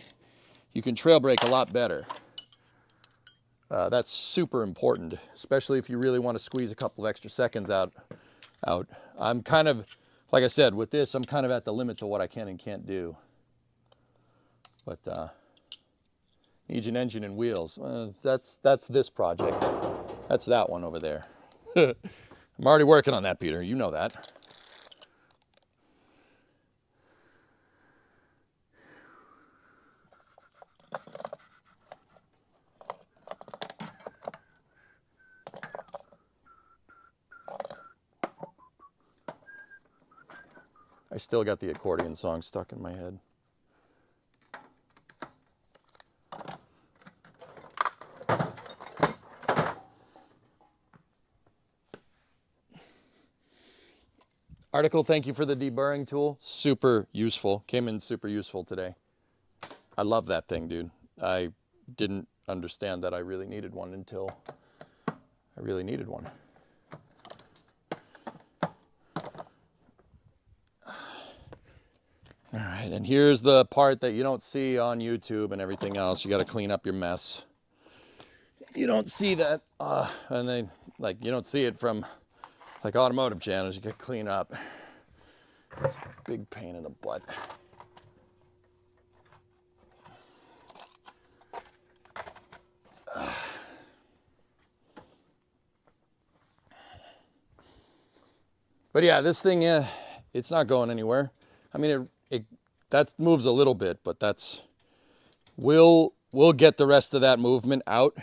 You can trail brake a lot better. That's super important, especially if you really want to squeeze a couple of extra seconds out. I'm kind of, like I said, with this, I'm kind of at the limits of what I can and can't do. But needs an engine and wheels. That's this project. That's that one over there. I'm already working on that, Peter. You know that. I still got the accordion song stuck in my head. Article, thank you for the deburring tool. Super useful. Came in super useful today. I love that thing, dude. I didn't understand that I really needed one until I really needed one. All right, and here's the part that you don't see on YouTube and everything else. You got to clean up your mess. You don't see that, and then like you don't see it from like automotive channels. You got to clean up. It's a big pain in the butt. But yeah, this thing, it's not going anywhere. I mean, that moves a little bit, but we'll get the rest of that movement out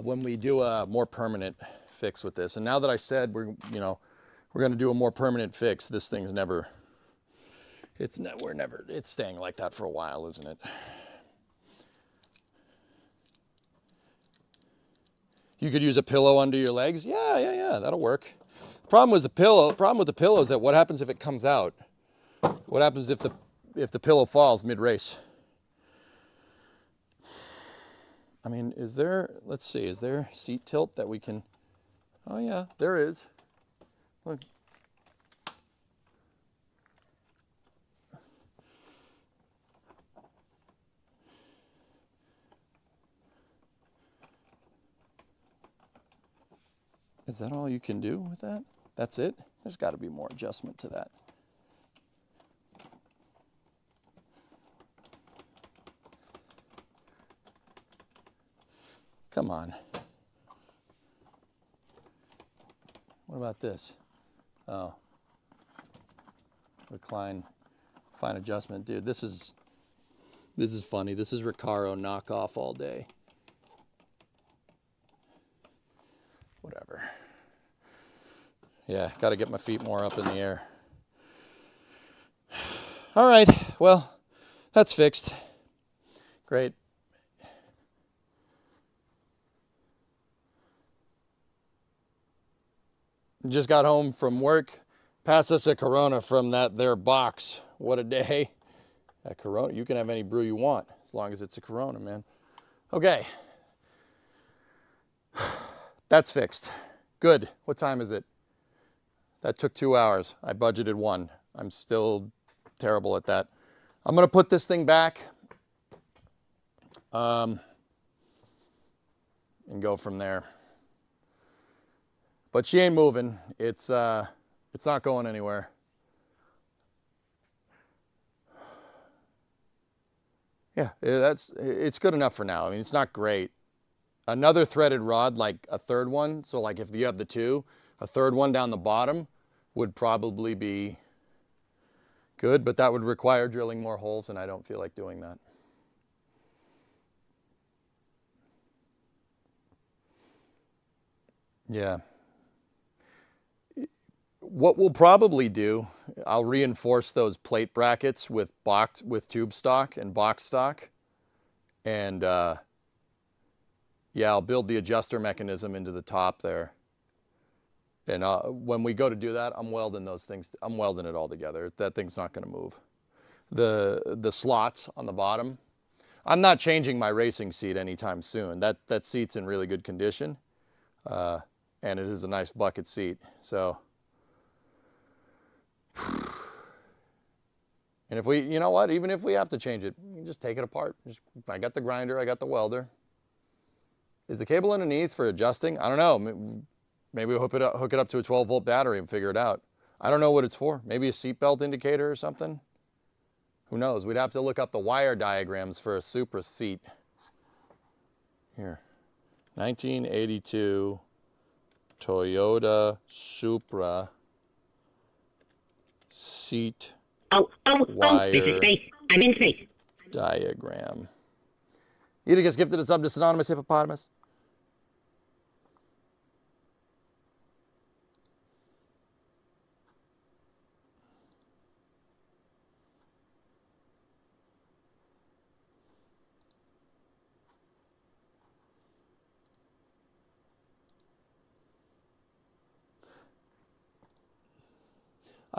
when we do a more permanent fix with this. And now that I said we're going to do a more permanent fix, this thing's it's staying like that for a while, isn't it? You could use a pillow under your legs. Yeah, that'll work. Problem with the pillow is that what happens if it comes out? What happens if the pillow falls mid-race? I mean, let's see, is there seat tilt that we can, oh yeah, there is. Look. Is that all you can do with that? That's it? There's got to be more adjustment to that. Come on. What about this? Oh. Recline, fine adjustment. Dude, this is funny. This is Recaro knockoff all day. Whatever. Yeah, got to get my feet more up in the air. All right, well, that's fixed. Great. Just got home from work. Passed us a Corona from that there box. What a day. That Corona, you can have any brew you want, as long as it's a Corona, man. Okay. That's fixed. Good. What time is it? That took 2 hours. I budgeted 1. I'm still terrible at that. I'm going to put this thing back and go from there. But she ain't moving. It's not going anywhere. Yeah, it's good enough for now. I mean, it's not great. Another threaded rod, like a third one, so like if you have the two, a third one down the bottom would probably be good, but that would require drilling more holes, and I don't feel like doing that. Yeah. What we'll probably do, I'll reinforce those plate brackets with tube stock and box stock, and yeah, I'll build the adjuster mechanism into the top there. And when we go to do that, I'm welding those things. I'm welding it all together. That thing's not going to move. The slots on the bottom, I'm not changing my racing seat anytime soon. That seat's in really good condition, and it is a nice bucket seat. So, and if we, you know what, even if we have to change it, you just take it apart. I got the grinder, I got the welder. Is the cable underneath for adjusting? I don't know. Maybe we'll hook it up to a 12-volt battery and figure it out. I don't know what it's for. Maybe a seatbelt indicator or something. Who knows? We'd have to look up the wire diagrams for a Supra seat. Here. 1982 Toyota Supra seat wire this is space. I'm in space. diagram. Edith gets gifted a sub to Synonymous Hippopotamus.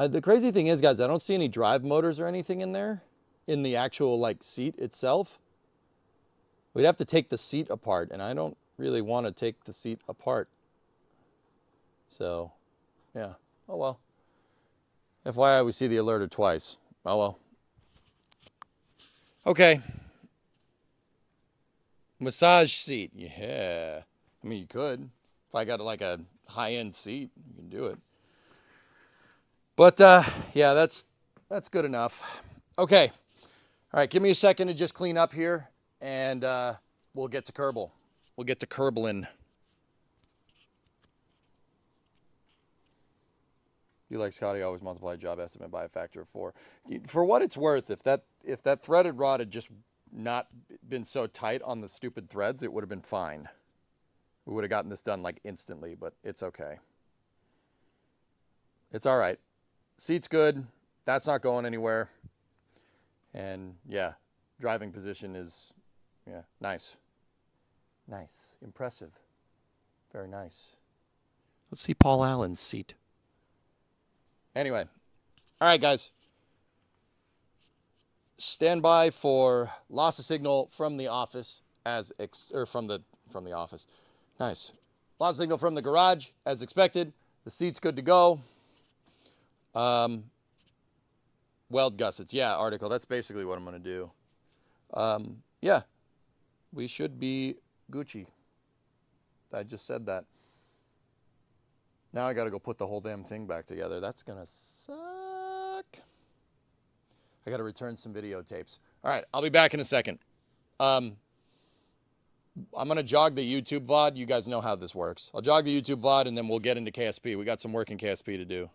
The crazy thing is, guys, I don't see any drive motors or anything in there, in the actual like seat itself. We'd have to take the seat apart, and I don't really want to take the seat apart. So, yeah. Oh well. FYI, we see the alerter twice. Oh well. Okay. Massage seat. Yeah. I mean, you could. If I got like a high-end seat, you can do it. But yeah, that's good enough. Okay. All right, give me a second to just clean up here, and we'll get to Kerbal. We'll get to Kerbling. You like Scotty always multiply job estimate by a factor of 4. For what it's worth, if that threaded rod had just not been so tight on the stupid threads, it would have been fine. We would have gotten this done like instantly, but it's okay. It's all right. Seat's good. That's not going anywhere. And yeah, driving position is, yeah, nice. Nice. Impressive. Very nice. Let's see Paul Allen's seat. Anyway. All right, guys. Stand by for loss of signal from the office from the office. Nice. Loss of signal from the garage as expected. The seat's good to go. Weld gussets. Yeah, article. That's basically what I'm going to do. Yeah, we should be Gucci. I just said that. Now I got to go put the whole damn thing back together. That's going to suck. I got to return some videotapes. All right, I'll be back in a second. I'm going to jog the YouTube VOD. You guys know how this works. I'll jog the YouTube VOD, and then we'll get into KSP. We got some work in KSP to do.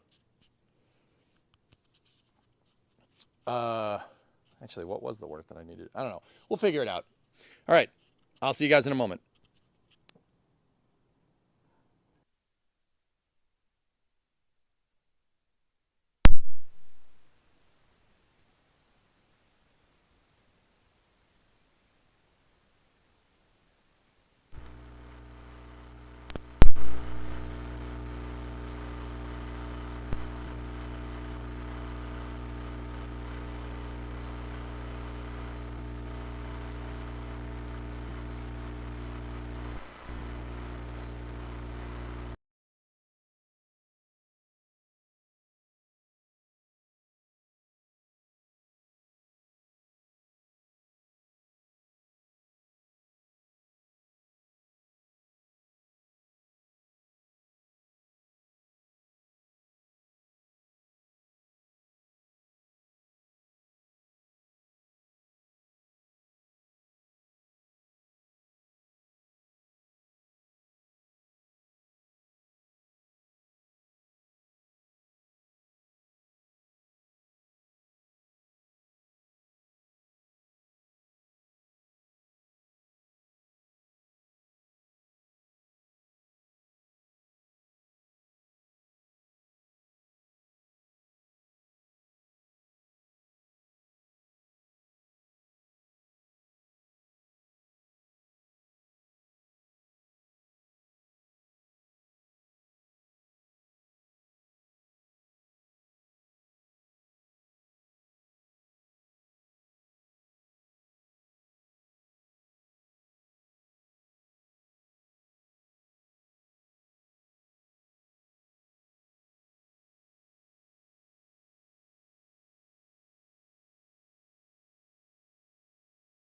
Actually, what was the work that I needed? I don't know. We'll figure it out. All right. I'll see you guys in a moment.